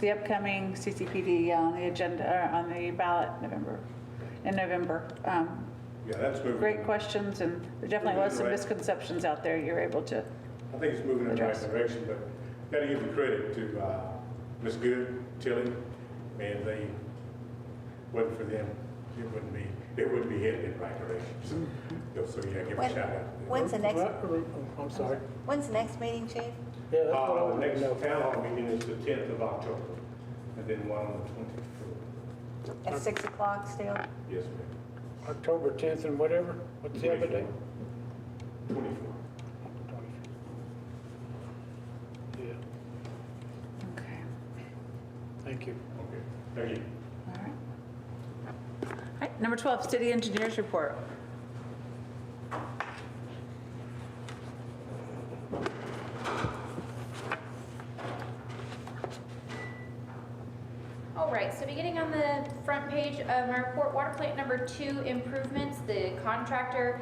the upcoming CCPD on the agenda, on the ballot in November. Yeah, that's moving. Great questions, and there definitely was some misconceptions out there you were able to. I think it's moving in the right Address. direction, but got to give the credit to Ms. Good, Tilly, and they, wasn't for them, it wouldn't be headed in the right direction. So yeah, give a shout out. When's the next, I'm sorry. when's the next meeting, Chief? Yeah, that's what I The wanted next to know. town hall meeting is the 10th of October, and then one on the 24th. At 6 o'clock still? Yes, ma'am. October 10th and whatever. What's the other day? 24th. Yeah, Okay. thank you. Okay, thank you. All right. All right, number 12, city engineers report. All right, so beginning on the front page of my report, water plant number 2 improvements. The contractor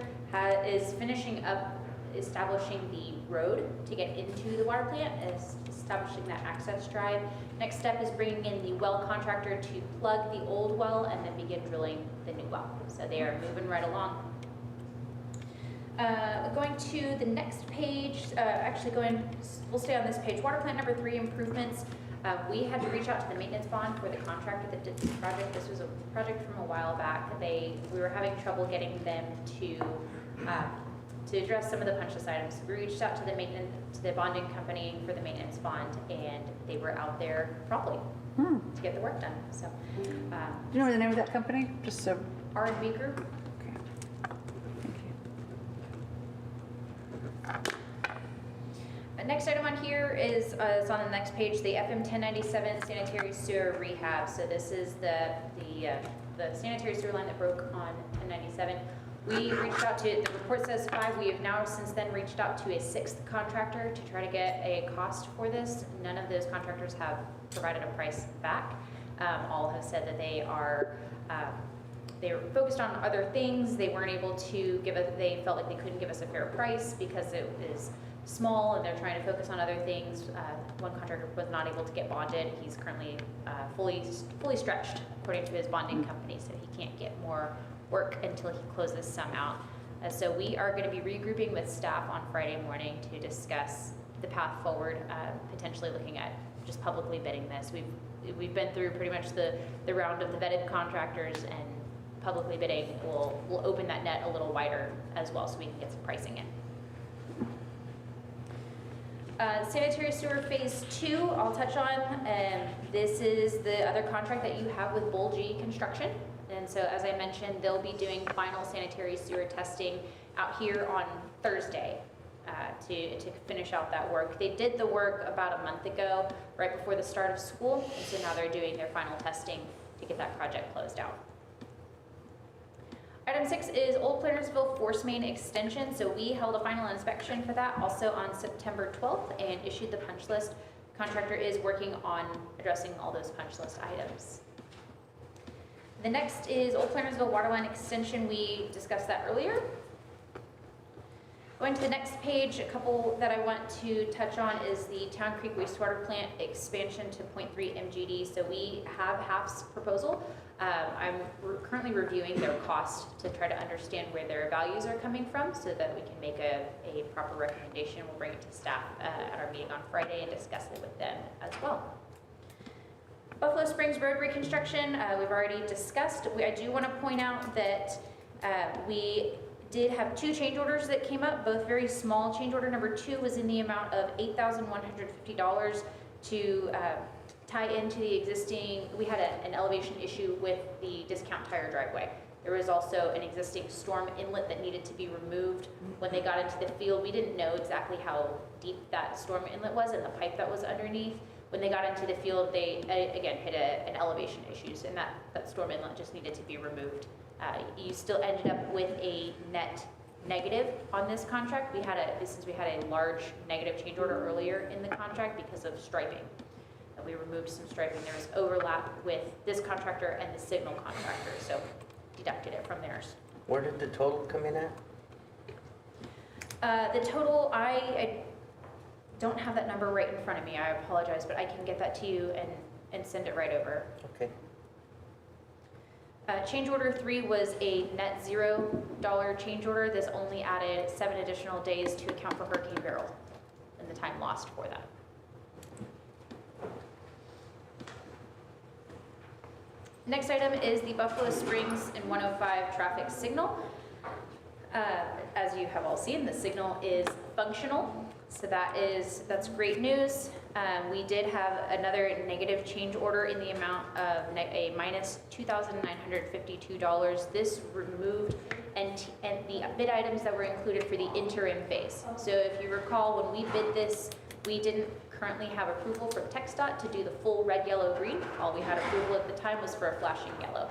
is finishing up establishing the road to get into the water plant, is establishing that access drive. Next step is bringing in the well contractor to plug the old well and then begin drilling the new well. So they are moving right along. Going to the next page, we'll stay on this page. Water plant number 3 improvements. We had to reach out to the maintenance bond for the contractor that did this project. This was a project from a while back. We were having trouble getting them to address some of the punch list items. We reached out to the bonding company for the maintenance bond, and they were out there promptly to get the work done. So, Do you know the name of that company? Just so. R&B Group. Okay. Thank you. Next item on here is on the next page, the FM 1097 sanitary sewer rehab. So this is the sanitary sewer line that broke on 1097. We reached out to, the report says 5, we have now since then reached out to a 6th contractor to try to get a cost for this. None of those contractors have provided a price back. All have said that they are focused on other things. They weren't able to they felt like they couldn't give us a fair price because it is small and they're trying to focus on other things. One contractor was not able to get bonded. He's currently fully stretched according to his bonding company, so he can't get more work until he closes some out. So we are going to be regrouping with staff on Friday morning to discuss the path forward, potentially looking at just publicly bidding this. We've been through pretty much the round of the vetted contractors, and publicly bidding will open that net a little wider as well, so we can get some pricing in. Sanitary sewer phase 2, I'll touch on. This is the other contract that you have with Bull G Construction. And so as I mentioned, they'll be doing final sanitary sewer testing out here on Thursday to finish out that work. They did the work about a month ago, right before the start of school. And so now they're doing their final testing to get that project closed out. Item 6 is Old Plantersville Force Main Extension. So we held a final inspection for that also on September 12th and issued the punch list. Contractor is working on addressing all those punch list items. The next is Old Plantersville Waterline Extension. We discussed that earlier. Going to the next page, a couple that I want to touch on is the Town Creek Wastewater Plant expansion to 0.3 MGD. So we have HAF's proposal. I'm currently reviewing their cost to try to understand where their values are coming from so that we can make a proper recommendation. We'll bring it to staff at our meeting on Friday and discuss it with them as well. Buffalo Springs Road reconstruction, we've already discussed. I do want to point out that we did have 2 change orders that came up, both very small. Change order number 2 was in the amount of $8,150 to tie into the existing, we had an elevation issue with the discount tire driveway. There was also an existing storm inlet that needed to be removed. When they got into the field, we didn't know exactly how deep that storm inlet was and the pipe that was underneath. When they got into the field, they, again, hit an elevation issues, and that storm inlet just needed to be removed. You still ended up with a net negative on this contract. Since we had a large negative change order earlier in the contract because of striping. We removed some striping. There was overlap with this contractor and the signal contractor, so deducted it from theirs. Where did the total come in at? The total, I don't have that number right in front of me. I apologize, but I can get that to you and send it right over. Okay. Change order 3 was a net $0 change order. This only added 7 additional days to account for Hurricane Beryl and the time lost for that. Next item is the Buffalo Springs and 105 traffic signal. As you have all seen, the signal is functional, so that's great news. We did have another negative change order in the amount of a minus $2,952. This removed and the bid items that were included for the interim phase. So if you recall, when we bid this, we didn't currently have approval from TxDOT to do the full red, yellow, green. All we had approval at the time was for a flashing yellow.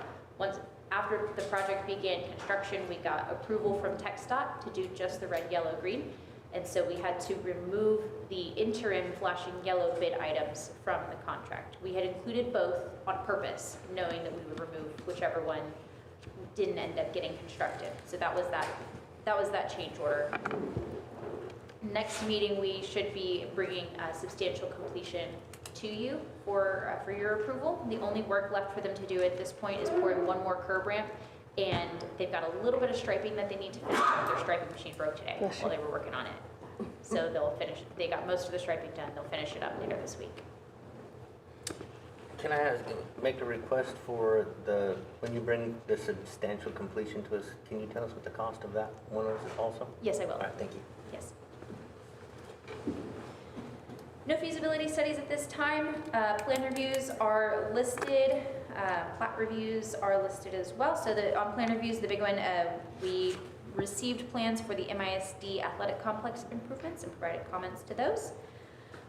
After the project began construction, we got approval from TxDOT to do just the red, yellow, green. And so we had to remove the interim flashing yellow bid items from the contract. We had included both on purpose, knowing that we would remove whichever one didn't end up getting constructed. So that was that change order. Next meeting, we should be bringing substantial completion to you for your approval. The only work left for them to do at this point is pouring one more curb ramp, and they've got a little bit of striping that they need to finish. Their striping machine broke today while they were working on it. So they'll finish, they got most of the striping done. They'll finish it up later this week. Can I make a request for when you bring the substantial completion to us, can you tell us what the cost of that one is also? Yes, I will. All right, thank you. Yes. No feasibility studies at this time. Plan reviews are listed. Plat reviews are listed as well. So on plan reviews, the big one, we received plans for the MISD athletic complex improvements and provided comments to those.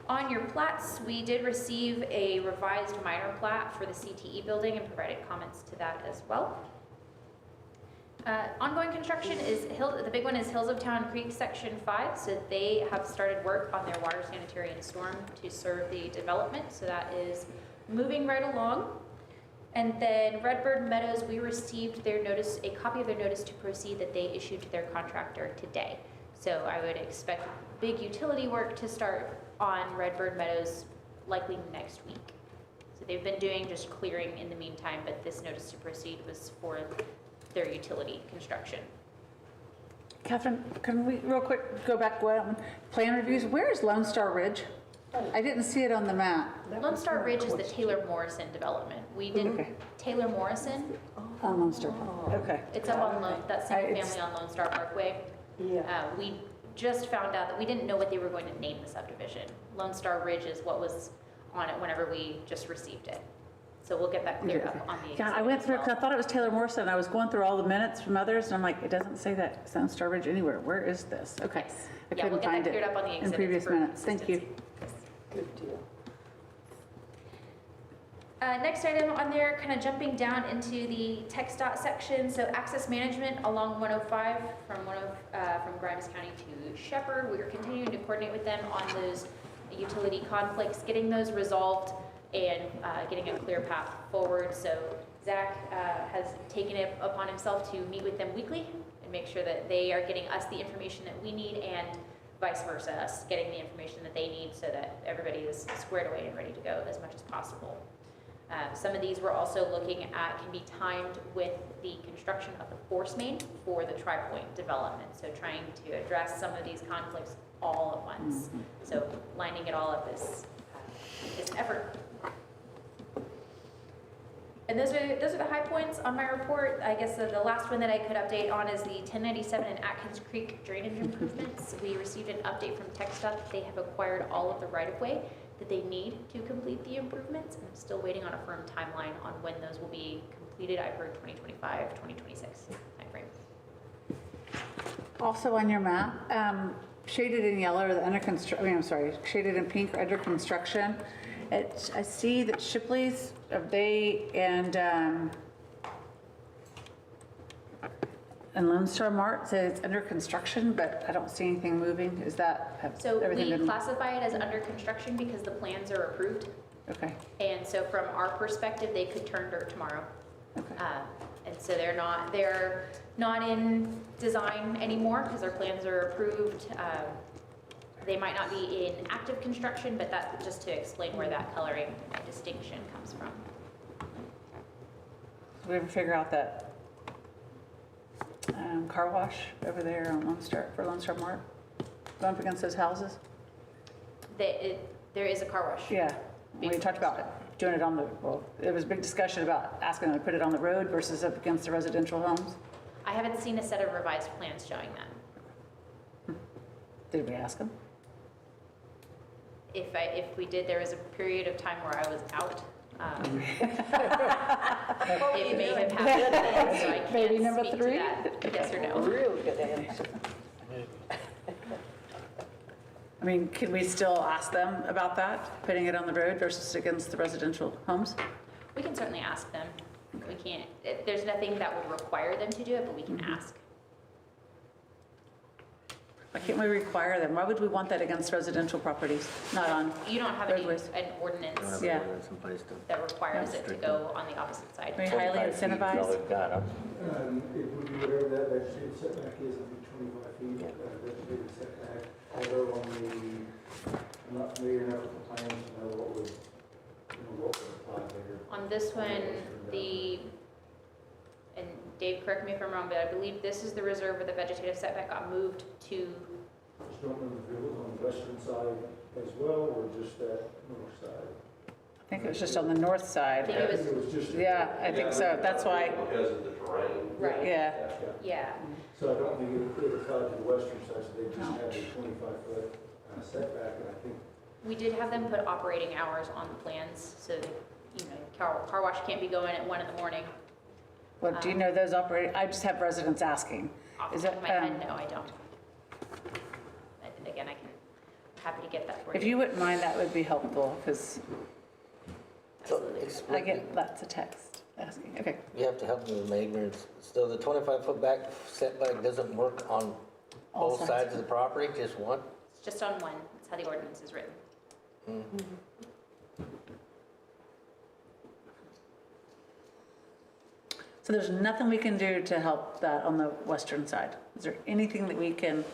On your plats, we did receive a revised minor plat for the CTE building and provided comments to that as well. Ongoing construction is the big one is Hills of Town Creek Section 5. So they have started work on their water, sanitary, and storm to serve the development. So that is moving right along. And then Redbird Meadows, we received their notice, a copy of their notice to proceed that they issued to their contractor today. So I would expect big utility work to start on Redbird Meadows likely next week. So they've been doing just clearing in the meantime, but this notice to proceed was for their utility construction. Catherine, can we real quick go back one plan reviews? Where is Lone Star Ridge? I didn't see it on the map. Lone Star Ridge is the Taylor Morrison development. We did Okay. Taylor Morrison. On Lone Star. Okay. It's up on that single It's- family on Lone Star Parkway. Yeah. We just found out that we didn't know what they were going to name the subdivision. Lone Star Ridge is what was on it whenever we just received it. So we'll get that cleared up on the Yeah, I exhibit went as through, well. because I thought it was Taylor Morrison. I was going through all the minutes from others, and I'm like, it doesn't say that Lone Star Ridge anywhere. Where is this? Okay. Yes. I Yeah, we'll couldn't get that find cleared it up on the in exhibits previous for minutes. Thank you. consistency. Yes. Good deal. Next item on there, kind of jumping down into the text dot section. So access management along 105 from Grimes County to Shepherd. We are continuing to coordinate with them on those utility conflicts, getting those resolved and getting a clear path forward. So Zach has taken it upon himself to meet with them weekly and make sure that they are getting us the information that we need and vice versa, us getting the information that they need so that everybody is squared away and ready to go as much as possible. Some of these we're also looking at can be timed with the construction of the force main for the Tri-Point development. So trying to address some of these conflicts all at once. So lining it all up is an effort. And those are the high points on my report. I guess the last one that I could update on is the 1097 and Atkins Creek drainage improvements. We received an update from TxDOT that they have acquired all of the right-of-way that they need to complete the improvements. And I'm still waiting on a firm timeline on when those will be completed. I've heard 2025, 2026 timeframe. Also on your map, shaded in yellow or the under construction, shaded in pink or under construction. I see that Shipley's, and Lone Star Mart says it's under construction, but I don't see anything moving. Is that, So everything we been? classify it as under construction because the plans are approved. Okay, And so from our perspective, they could turn dirt tomorrow. okay. And so they're not in design anymore because their plans are approved. They might not be in active construction, but that's just to explain where that coloring distinction comes from. Did we ever figure out that car wash over there on Lone Star Mart? Going up against those houses? There is a car wash. Yeah, we talked about doing it there was a big discussion about asking them to put it on the road versus up against the residential homes. I haven't seen a set of revised plans showing that. Did we ask them? If we did, there was a period of time where I was out. It may have happened, so I can't Maybe number speak to 3? that, yes or no. Real good answer. I mean, can we still ask them about that, putting it on the road versus against the residential homes? We can certainly ask them. We can't, there's nothing that would require them to do it, but we can ask. Why can't we require them? Why would we want that against residential properties, not on You don't have roadways? an ordinance Yeah. Someplace to. that requires it to go on the opposite side. Very highly 25 feet is all incentivized? we've got, huh? It would be whatever that vegetative setback is, I think 25 feet, vegetative setback. Although I'm not familiar enough with the plans to know what would apply there. On this one, and Dave, correct me if I'm wrong, but I believe this is the reserve where the vegetative setback got moved to, Just don't know if it was on the western side as well, or just that north side. I think it was just on the north I side. think it was, just. Yeah, I think so. That's why, Because of the terrain. right, yeah. yeah. So I don't think it was tied to the western side, so they just had a 25-foot setback, and I think We did have them put operating hours on the plans, so that, car wash can't be going at 1 in the morning. Well, do you know those operating, I just have residents asking. Off Is the it, top of my head, no, I don't. Again, happy to get that for you. if you wouldn't mind, that would be helpful, because So Absolutely. I explain, get lots of text asking. Okay. you have to help me with my ignorance. So the 25-foot back setback doesn't work on All both sides. sides of the property, just one? It's just on one, that's how the ordinance is written. So there's nothing we can do to help that on the western side? Is there anything that we can,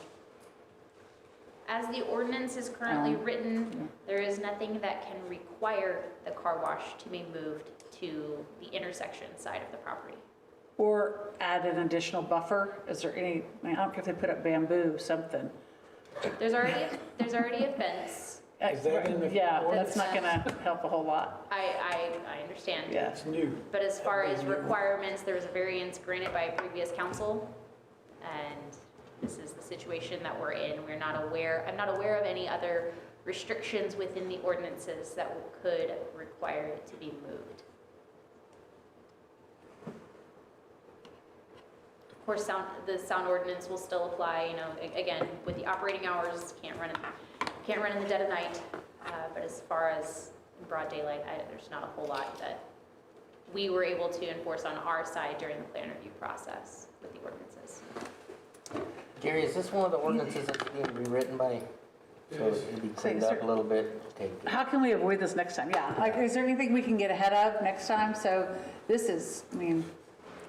As the ordinance is currently written, there is nothing that can require the car wash to be moved to the intersection side of the property. or add an additional buffer? Is there any, I mean, I don't care if they put up bamboo, something. There's already a fence. Is that in the Yeah, ordinance? that's not gonna help a whole lot. I understand. Yeah. It's new. But as far as requirements, there was a variance granted by a previous council, and this is the situation that we're in. I'm not aware of any other restrictions within the ordinances that could require it to be moved. Of course, the sound ordinance will still apply, again, with the operating hours, can't run in the dead of night. But as far as in broad daylight, there's not a whole lot that we were able to enforce on our side during the plan review process with the ordinances. Gary, is this one of the ordinances that's being rewritten by, so it'd be cleaned up a little bit? How can we avoid this next time? Yeah, like, is there anything we can get ahead of next time? So this is, I mean,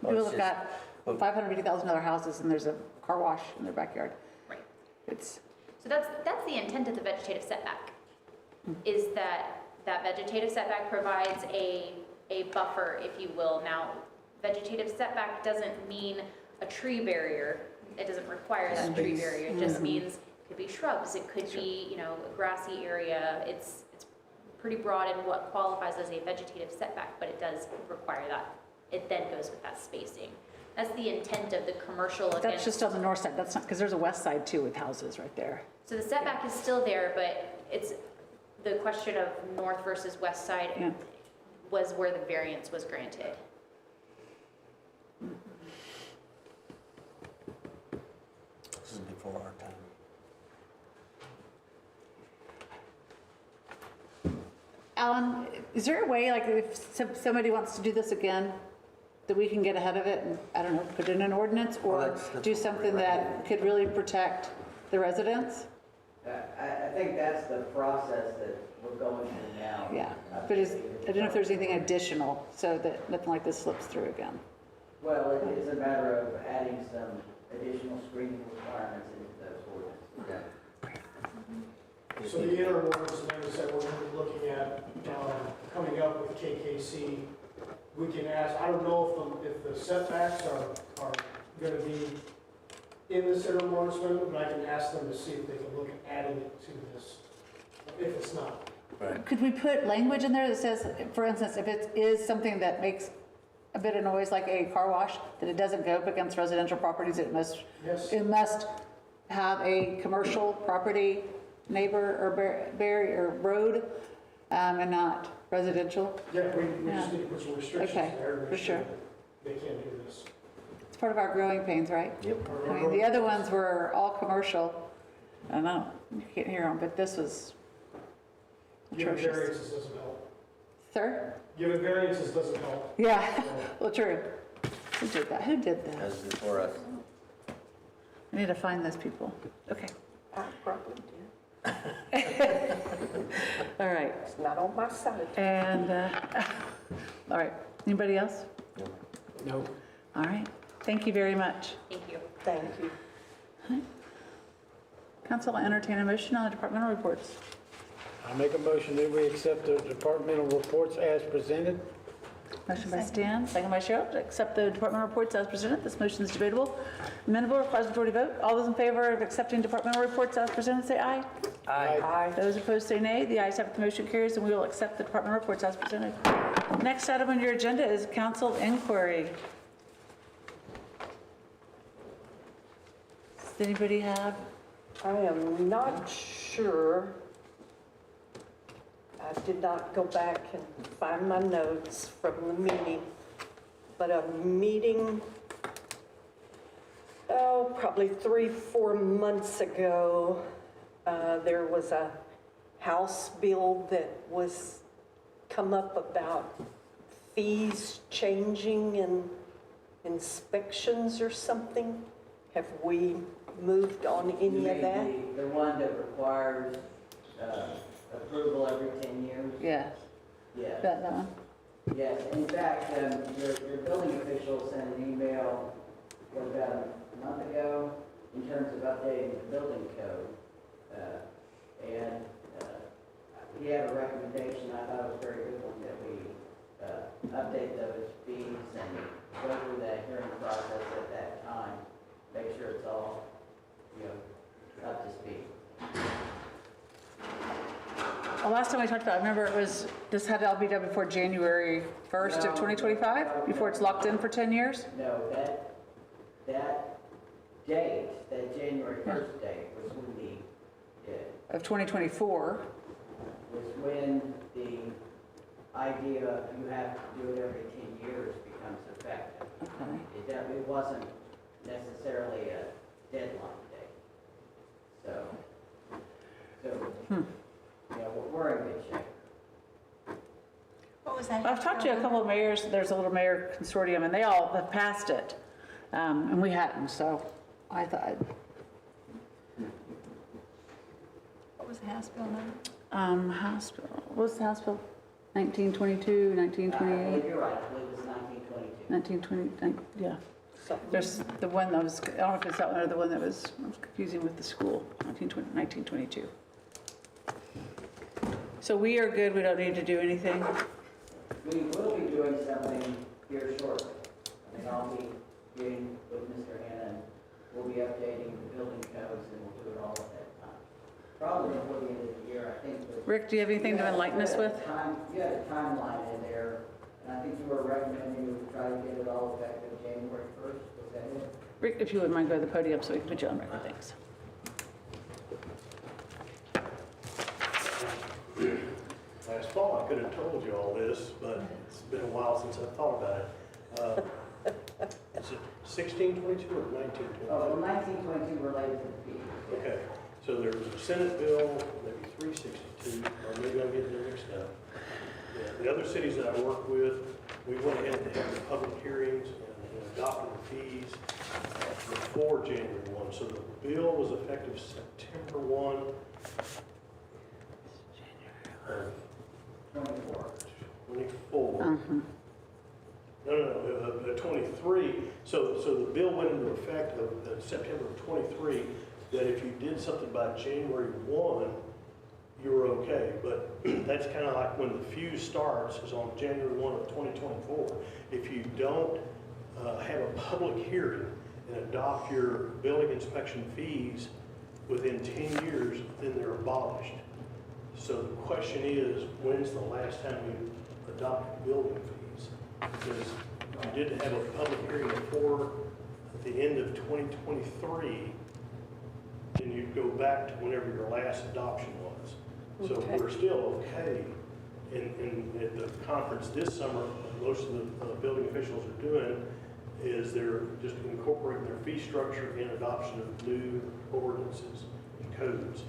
Oh, people it's have got $550,000 houses and there's a car wash in their backyard. Right. It's, So that's the intent of the vegetative setback, is that vegetative setback provides a buffer, if you will. Now, vegetative setback doesn't mean a tree barrier. It doesn't require that tree barrier. It just means it could be shrubs, it could be, a grassy area. It's pretty broad in what qualifies as a vegetative setback, but it does require that. It then goes with that spacing. That's the intent of the commercial against. that's just on the north side. That's not, because there's a west side too with houses right there. So the setback is still there, but it's the question of north versus west side Yeah. was where the variance was granted. This is before our time. Alan, is there a way, like if somebody wants to do this again, that we can get ahead of it and, I don't know, put in an ordinance Well, or that's do what something we're that could really protect the residents? I think that's the process that we're going through now. Yeah, but I don't know if there's anything additional so that nothing like this slips through again. Well, it is a matter of adding some additional screening requirements into those ordinances. So the interim ordinance amendments that we're going to be looking at, coming up with KKC, we can ask, I don't know if the setbacks are going to be in this interim ordinance amendment, but I can ask them to see if they can look at adding it to this, if it's not. Could we put language in there that says, for instance, if it is something that makes a bit of noise like a car wash, that it doesn't go up against residential properties, it must have a commercial property neighbor or barrier or road, and not residential? Yeah, we just need to put some restrictions Okay, there to for make sure. sure they can't do this. It's part of our growing pains, right? Yep. I mean, the other ones were all commercial, and you can't hear them, but this was Giving atrocious. variances doesn't help. Sir? Giving variances doesn't help. Yeah, well, true. Who did that? Who did That that? was before us. I need to find those people. Okay. I probably did. All right. It's not on my side. And, all right. Anybody else? No. All right. Thank you very much. Thank you. Thank you. Council, I entertain a motion on the departmental reports. I make a motion that we accept the departmental reports as presented. Motion by Stan, second by Cheryl, to accept the departmental reports as presented. This motion is debatable. Amendable, requires majority vote. All those in favor of accepting departmental reports as presented, say aye. Aye. Those opposed, say nay. The ayes have it, the motion carries, and we will accept the departmental reports as presented. Next item on your agenda is council inquiry. Does anybody have? I am not sure. I did not go back and find my notes from the meeting, but a meeting, probably 3-4 months ago, there was a House bill that was come up about fees changing and inspections or something. Have we moved on any of that? The one that requires approval every 10 years? Yes. Yes. That one? Yes. In fact, your building official sent an email about a month ago in terms of updating the building code. And he had a recommendation, I thought it was a very good one, that we update those fees and go through that hearing process at that time, make sure it's all, up to speed. The last time we talked about, I remember this had to all be done before January 1st of 2025, before it's locked in for 10 years? No, that date, that January 1st date was when Of 2024. was when the idea of you have to do it every 10 years becomes effective. Okay. It wasn't necessarily a deadline date. So we're in good shape. What was that? I've talked to a couple of mayors, there's a little mayor consortium, and they all have passed it, and we hadn't, so I thought. What was the House bill number? House bill, what was the House bill? 1922, 1928, You're right, I believe it was 1922. 1920, yeah. There's the one that was, I don't know if it's that one or the one that was confusing with the school, 1922. So we are good, we don't need to do anything? We will be doing something here shortly. I mean, I'll be getting with Mr. Hanna, and we'll be updating the building codes, and we'll do it all at that time. Probably before the end of the year, I think. Rick, do you have anything to enlighten us with? You had a timeline in there, and I think you were recommending we try to get it all effective January 1st. Was that it? Rick, if you wouldn't mind, go to the podium so we can put you on record, thanks. Last fall, I could have told you all this, but it's been a while since I've thought about it. Is it 1622 or 1922? Oh, well, 1922 related to the fees. Okay, so there's a Senate bill, maybe 362, or maybe I'm getting it mixed up. Yeah, the other cities that I work with, we went ahead and had the public hearings and adopted the fees before January 1. So the bill was effective September 1. 24. No, 23. So the bill went into effect of September of 23, that if you did something by January 1, you were okay. But that's kind of like when the fuse starts, is on January 1 of 2024. If you don't have a public hearing and adopt your building inspection fees within 10 years, then they're abolished. So the question is, when's the last time you adopted building fees? Because if you didn't have a public hearing before the end of 2023, then you'd go back to whenever your last adoption was. So we're still okay. And at the conference this summer, most of the building officials are doing is they're just incorporating their fee structure in adoption of new ordinances and codes.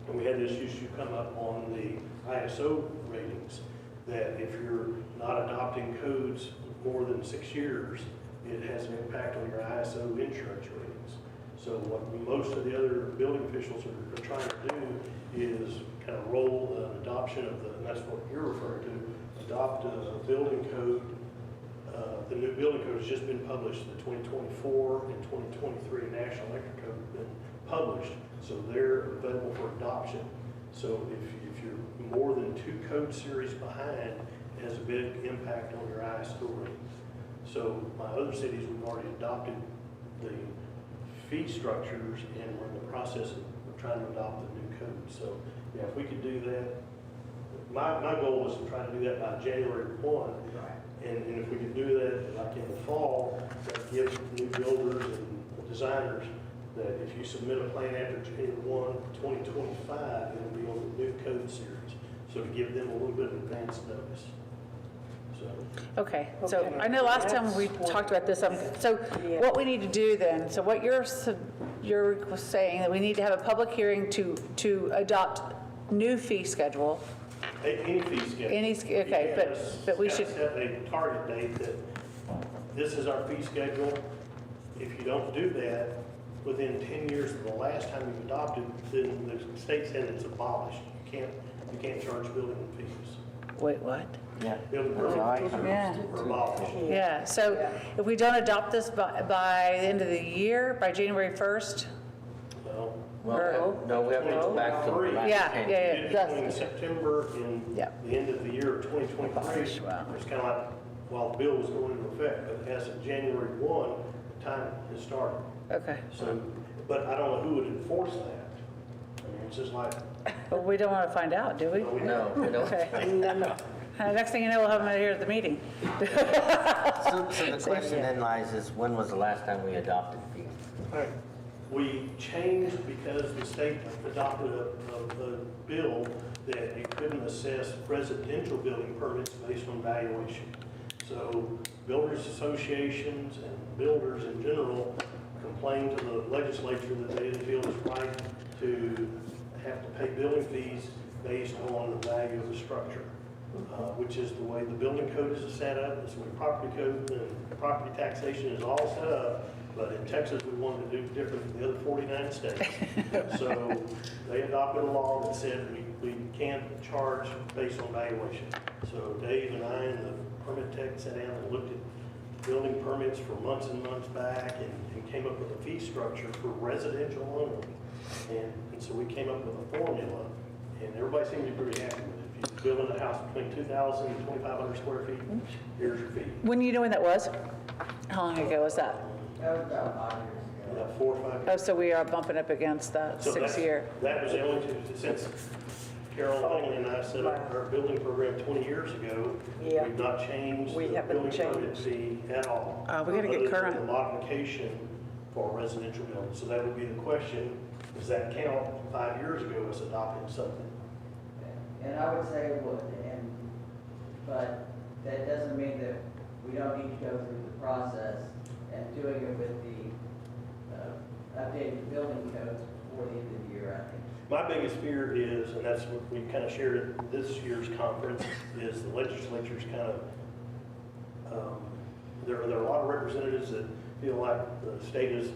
And we had this issue come up on the ISO ratings, that if you're not adopting codes more than 6 years, it has an impact on your ISO insurance ratings. So what most of the other building officials are trying to do is kind of roll an adoption of and that's what you're referring to, adopt a building code. The new building code has just been published, the 2024 and 2023 National Electric Code have been published, so they're available for adoption. So if you're more than 2 code series behind, it has a big impact on your ISO ratings. So my other cities, we've already adopted the fee structures, and we're in the process of trying to adopt the new code. So yeah, if we could do that, my goal was to try to do that by January 1. And if we could do that, like in the fall, that gives new builders and designers that if you submit a plan after January 1, 2025, it'll be on the new code series. So to give them a little bit of advance notice. So. Okay, so I know last time we talked about this, so what we need to do then, so what you're saying, that we need to have a public hearing to adopt new fee schedule. Any fee schedule. Okay, but we should. Set a target date that this is our fee schedule. If you don't do that, within 10 years of the last time you adopted, then the state said it's abolished. You can't charge building fees. Wait, what? Yeah. Building permits are abolished. Yeah, so if we don't adopt this by the end of the year, by January 1st? Well, no, we have to go back to the last Yeah. Between September and the end of the year of 2023, Wow. it's kind of like, while the bill was going into effect, but as of January 1, the time has started. Okay. So, but I don't know who would enforce that. I mean, it's just like. But we don't want to find out, do we? No, we don't. Okay. Next thing you know, we'll have them out here at the meeting. So the question then lies is, when was the last time we adopted fees? We changed because the state adopted a bill that you couldn't assess residential building permits based on valuation. So builders associations and builders in general complained to the legislature that they didn't feel it was right to have to pay building fees based on the value of the structure, which is the way the building code is set up. It's the way property code and property taxation is all set up. But in Texas, we wanted to do different than the other 49 states. So they adopted a law that said we can't charge based on valuation. So Dave and I and the permit tech sat down and looked at building permits for months and months back and came up with a fee structure for residential only. And so we came up with a formula, and everybody seemed to be pretty happy with it. If you're building a house between 2,000 and 2,500 square feet, here's your fee. When you know when that was? How long ago was that? That was about 5 years ago. 4 or 5 years. Oh, so we are bumping up against that So 6 year. That was the only two, since Carol Longley and I set up our building program 20 years ago, Yeah. we've not changed We the haven't building permit changed. fee at all. We gotta get Other than current. the modification for a residential building. So that would be the question, does that count 5 years ago as adopting something? And I would say it would, but that doesn't mean that we don't need to go through the process and doing it with the updated building codes before the end of the year, I think. My biggest fear is, and that's what we kind of shared at this year's conference, is the legislature's kind of, there are a lot of representatives that feel like the state is,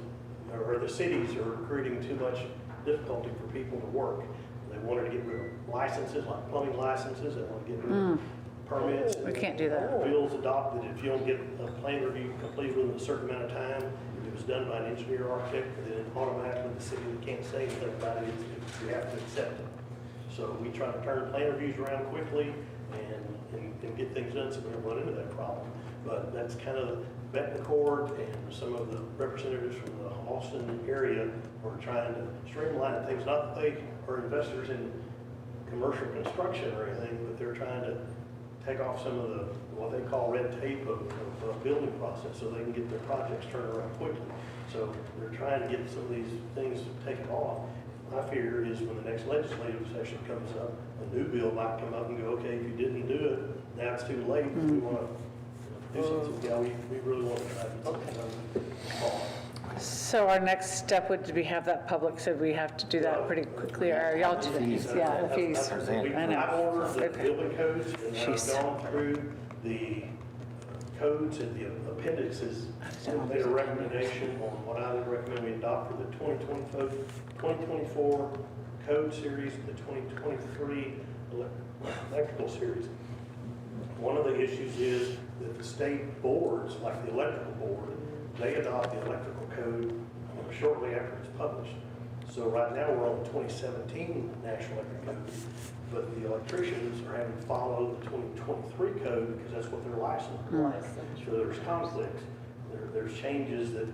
or the cities are creating too much difficulty for people to work. They wanted to get rid of licenses, like plumbing licenses, they want to get rid of permits. We can't do that. Bills adopted, if you don't get a plan review completed within a certain amount of time, if it was done by an engineer or architect, then automatically the city can't say anything about it, you have to accept it. So we try to turn plan reviews around quickly and get things done so we don't run into that problem. But that's kind of Betancourt and some of the representatives from the Austin area are trying to streamline things. Not that they are investors in commercial construction or anything, but they're trying to take off some of the, what they call red tape of building process so they can get their projects turned around quickly. So they're trying to get some of these things taken off. My fear is when the next legislative session comes up, a new bill might come up and go, okay, if you didn't do it, now it's too late. We want to do something. Yeah, we really want to try to get something done. So our next step would be have that public, so we have to do that pretty quickly, or y'all do that? Yeah, the fees. I know. I've ordered the Okay. building codes, and then I've Jeez. gone through the codes and the appendixes made a recommendation on what I would recommend we adopt for the 2024 code series and the 2023 electrical series. One of the issues is that the state boards, like the electrical board, they adopt the electrical code shortly after it's published. So right now, we're on the 2017 National Electric Code, but the electricians are having to follow the 2023 code because that's what their license requires. So there's conflicts. There's changes that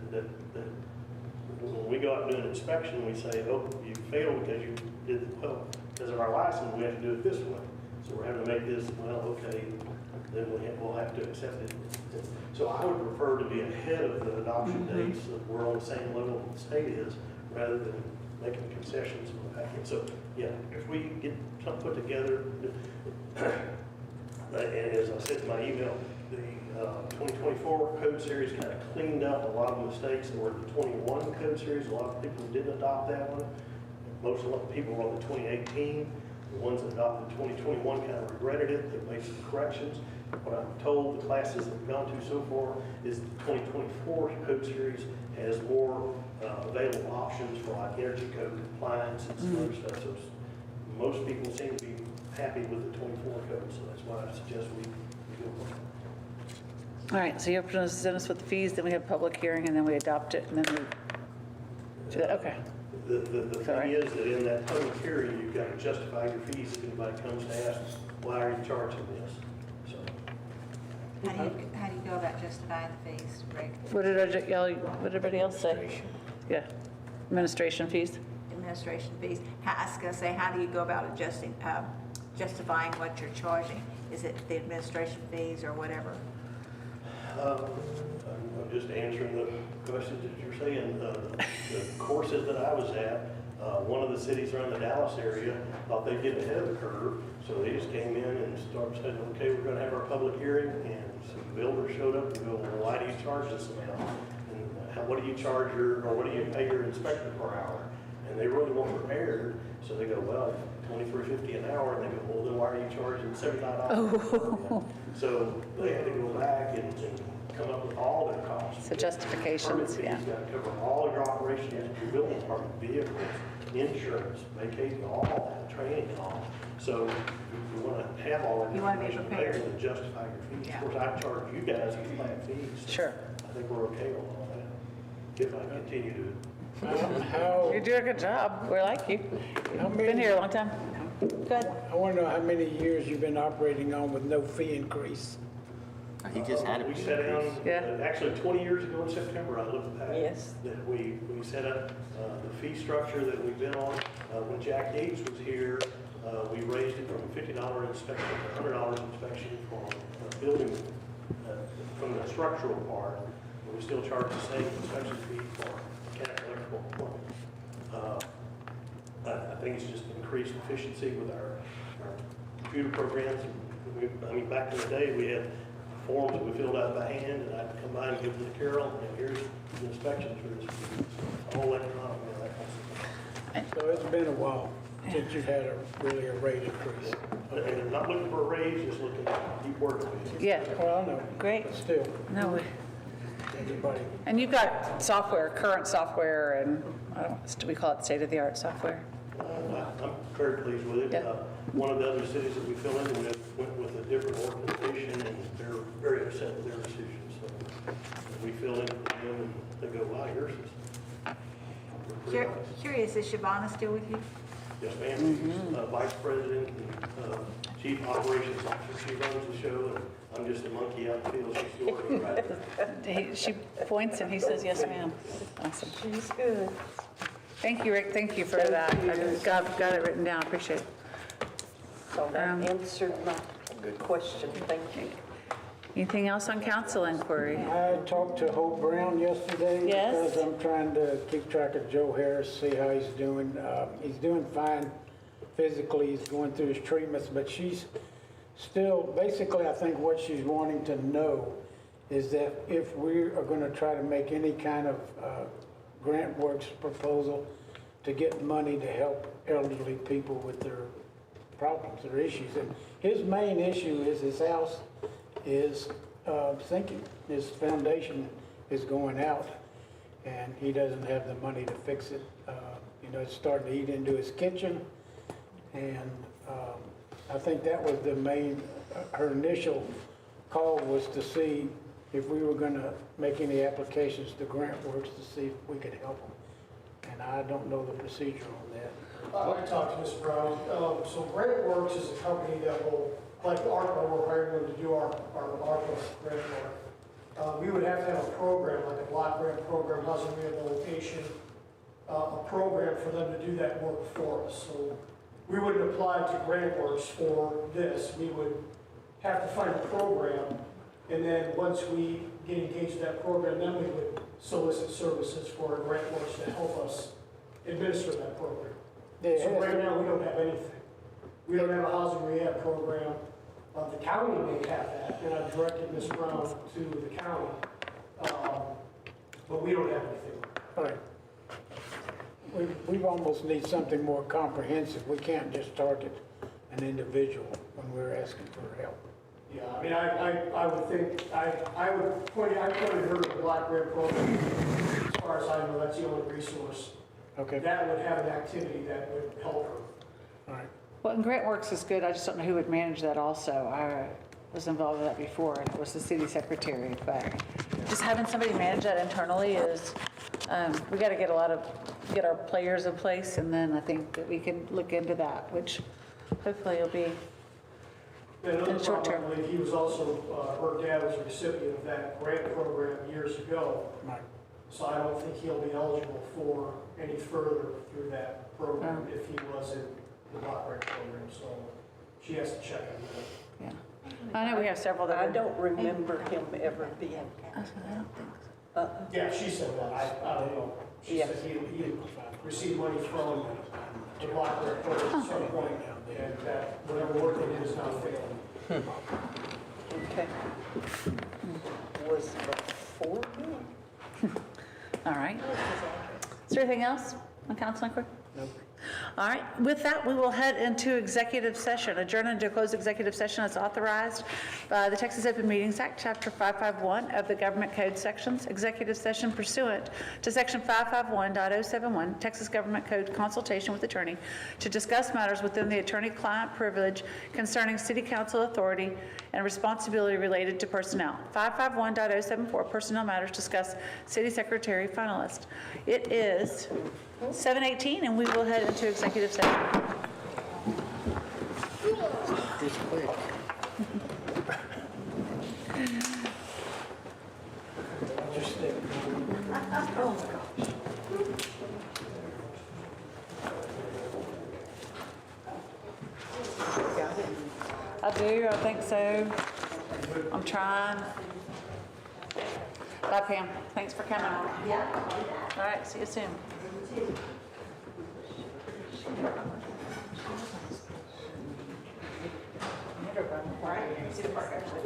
when we go out and do an inspection, we say, oh, you failed because you did, well, because of our license, we have to do it this way. So we're having to make this, well, okay, then we'll have to accept it. So I would prefer to be ahead of the adoption dates, so that we're on the same level the state is, rather than making concessions on the back end. So, yeah, if we get something put together, and as I said in my email, the 2024 code series kind of cleaned up a lot of mistakes that were in the 21 code series. A lot of people didn't adopt that one. Most of the people were on the 2018. The ones that adopted 2021 kind of regretted it. They made some corrections. What I'm told the classes that we've gone to so far is the 2024 code series has more available options for like energy code compliance and some other stuff. So most people seem to be happy with the 24 code, so that's why I suggest we go with it. All right, so you have to present us with the fees, then we have public hearing, and then we adopt it, and then we do that, okay. The thing is that in that public hearing, you've got to justify your fees if anybody comes to ask, why are you charging this? So, How do you go about justifying the fees, Rick? What did everybody else say? Yeah, administration fees? Administration fees. I was going to say, how do you go about justifying what you're charging? Is it the administration fees or whatever? I'm just answering the questions that you're saying. The courses that I was at, one of the cities around the Dallas area thought they'd get ahead of the curve, so they just came in and started saying, okay, we're going to have our public hearing, and some builders showed up and go, well, why do you charge this amount? And what do you charge or what do you pay your inspector per hour? And they really weren't prepared, so they go, well, $23.50 an hour, and they go, well, then why are you charging $75? Oh. So they had to go back and come up with all their costs. So justifications, yeah. You've got to cover all your operations, your building department, vehicles, insurance, vacation, all that, training and all. So you want to have all that information there to justify your fees. Yeah. Of course, I charge you guys flat fees. So Sure. I think we're okay on all that, if I continue to. You do a good job. We like you. Been here a long time. Good. I want to know how many years you've been operating on with no fee increase. He just had a We fee sat down, increase. actually 20 years ago in September, I looked back. Yes. That we set up the fee structure that we've been on. When Jack Yates was here, we raised it from a $50 inspection to $100 inspection for building, from the structural part. But we still charge the same inspection fee for mechanical electrical equipment. I think it's just increased efficiency with our computer programs. I mean, back in the day, we had forms that we filled out by hand, and I'd come by and give them to Carol, and here's the inspection for this. All electronic, that kind of stuff. So it's been a while since you've had really a rate increase. And they're not looking for a raise, just looking to keep working with you. Yeah. Well, I know. Great. But still, No, everybody. and you've got software, current software, and do we call it state-of-the-art software? I'm very pleased with it. Yeah. One of the other cities that we fill in with went with a different organization, and they're very upset with their decision. So we fill in with them, and they go, wow, yours is pretty nice. Curious, is Shabana still with you? Yes, ma'am. She's vice president and chief operations officer. She runs the show, and I'm just a monkey out in the field. She's still working right. She points and he says, yes, ma'am. Awesome. She's good. Thank you, Rick. Thank you for that. I've got it written down. Appreciate it. So that answered my question. Thank you. Anything else on council inquiry? I talked to Hope Brown yesterday. Yes. Because I'm trying to keep track of Joe Harris, see how he's doing. He's doing fine physically. He's going through his treatments, but she's still, basically, I think what she's wanting to know is that if we are going to try to make any kind of grant works proposal to get money to help elderly people with their problems, their issues. And his main issue is his house is sinking. His foundation is going out, and he doesn't have the money to fix it. It's starting to eat into his kitchen, and I think that was the main, her initial call was to see if we were going to make any applications to GrantWorks to see if we could help them. And I don't know the procedure on that. I talked to Ms. Brown. So GrantWorks is a company that will, like ARPA, we're hiring them to do our ARPA grant work. We would have to have a program, like a block grant program, housing rehabilitation, a program for them to do that work for us. So we wouldn't apply to GrantWorks for this. We would have to find a program, and then once we get engaged in that program, then we would solicit services for GrantWorks to help us administer that program. So right now, we don't have anything. We don't have a housing rehab program. The county may have that, and I've directed Ms. Brown to the county, but we don't have anything. All right. We almost need something more comprehensive. We can't just target an individual when we're asking for help. Yeah, I mean, I would think, I pointed her to the block grant program. As far as I know, that's the only resource. Okay. That would have an activity that would help her. All right. Well, and GrantWorks is good. I just don't know who would manage that also. I was involved in that before, and it was the city secretary. But just having somebody manage that internally is, we got to get our players in place, and then I think that we can look into that, which hopefully will be in the short term. He was also, her dad was a recipient of that grant program years ago. Right. So I don't think he'll be eligible for any further through that program if he was in the block grant program. So she has to check on that. Yeah. I know we have several that I don't remember him ever being. I don't think so. Yeah, she said that. I don't know. She said he received money from the block grant program at some point, and that whatever work they did is not failing. Okay. Was before me? All right. Is there anything else on Council Inquiry? Nope. All right. With that, we will head into executive session. Adjourn into a closed executive session as authorized by the Texas Open Meetings Act, Chapter 551 of the Government Code sections. Executive session pursuant to Section 551.071 Texas Government Code consultation with attorney to discuss matters within the attorney-client privilege concerning city council authority and responsibility related to personnel. 551.074 personnel matters discuss city secretary finalist. It is 7:18, and we will head into executive session. Just quick. I do, I think so. I'm trying. Bye, Pam. Thanks for coming. Yeah. All right, see you soon. Right. See the park, actually.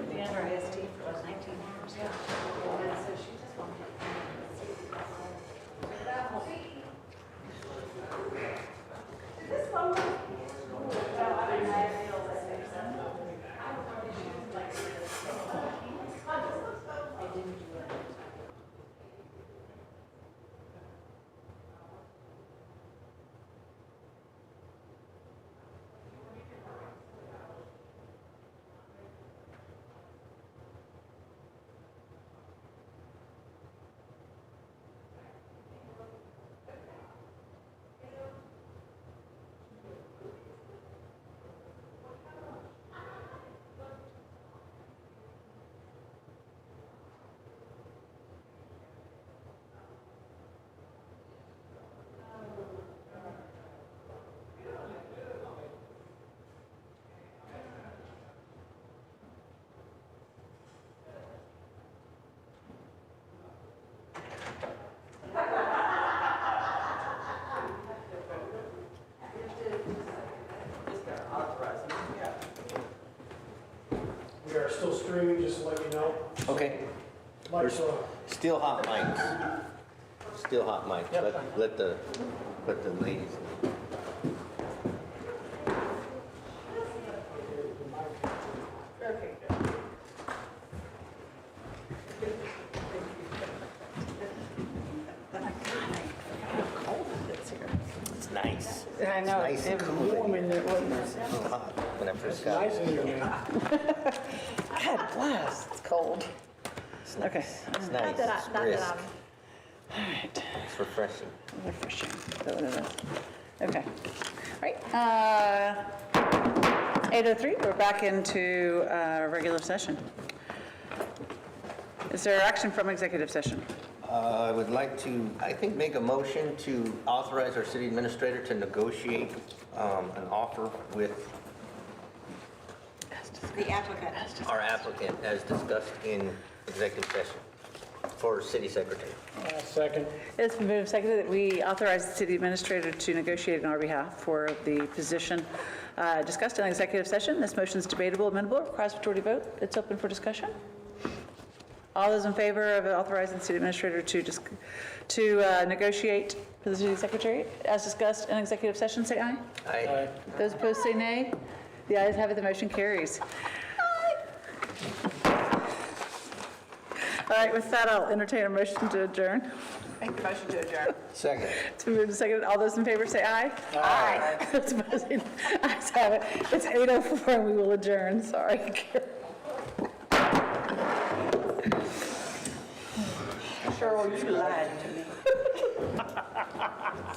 The NRST for like 19 years. Yeah. So she just wanted to. This one. We are still streaming, just to let you know. Okay. Mike's on. Still hot mics. Still hot mics. Let the ladies. I know, Nice and it was cool. warm in there, wasn't it? It was hot when I first It's got nice it. in here now. God bless, it's cold. Okay, It's Not nice, that it's I, not brisk, that all right, it's refreshing. refreshing, is that what it is? Okay, all right, 8:03, we're back into regular session. Is there action from executive session? I would like to, I think, make a motion to authorize our city administrator to negotiate an offer with the applicant. our applicant as discussed in executive session for city secretary. Second. It's been moved and seconded that we authorize the city administrator to negotiate on our behalf for the position discussed in executive session. This motion is debatable, amendable, requires majority vote. It's open for discussion. All those in favor of authorizing the city administrator to negotiate for the city secretary as discussed in executive session, say aye. Aye. Those opposed say nay. The ayes have it, the motion carries. All right, with that, I'll entertain a motion to adjourn. Make the motion to adjourn. Second. It's been moved and seconded. All those in favor say aye. Aye. Those opposed say nay. Ayes have it. It's 8:04 and we will adjourn. Sorry. Cheryl, you lied to me.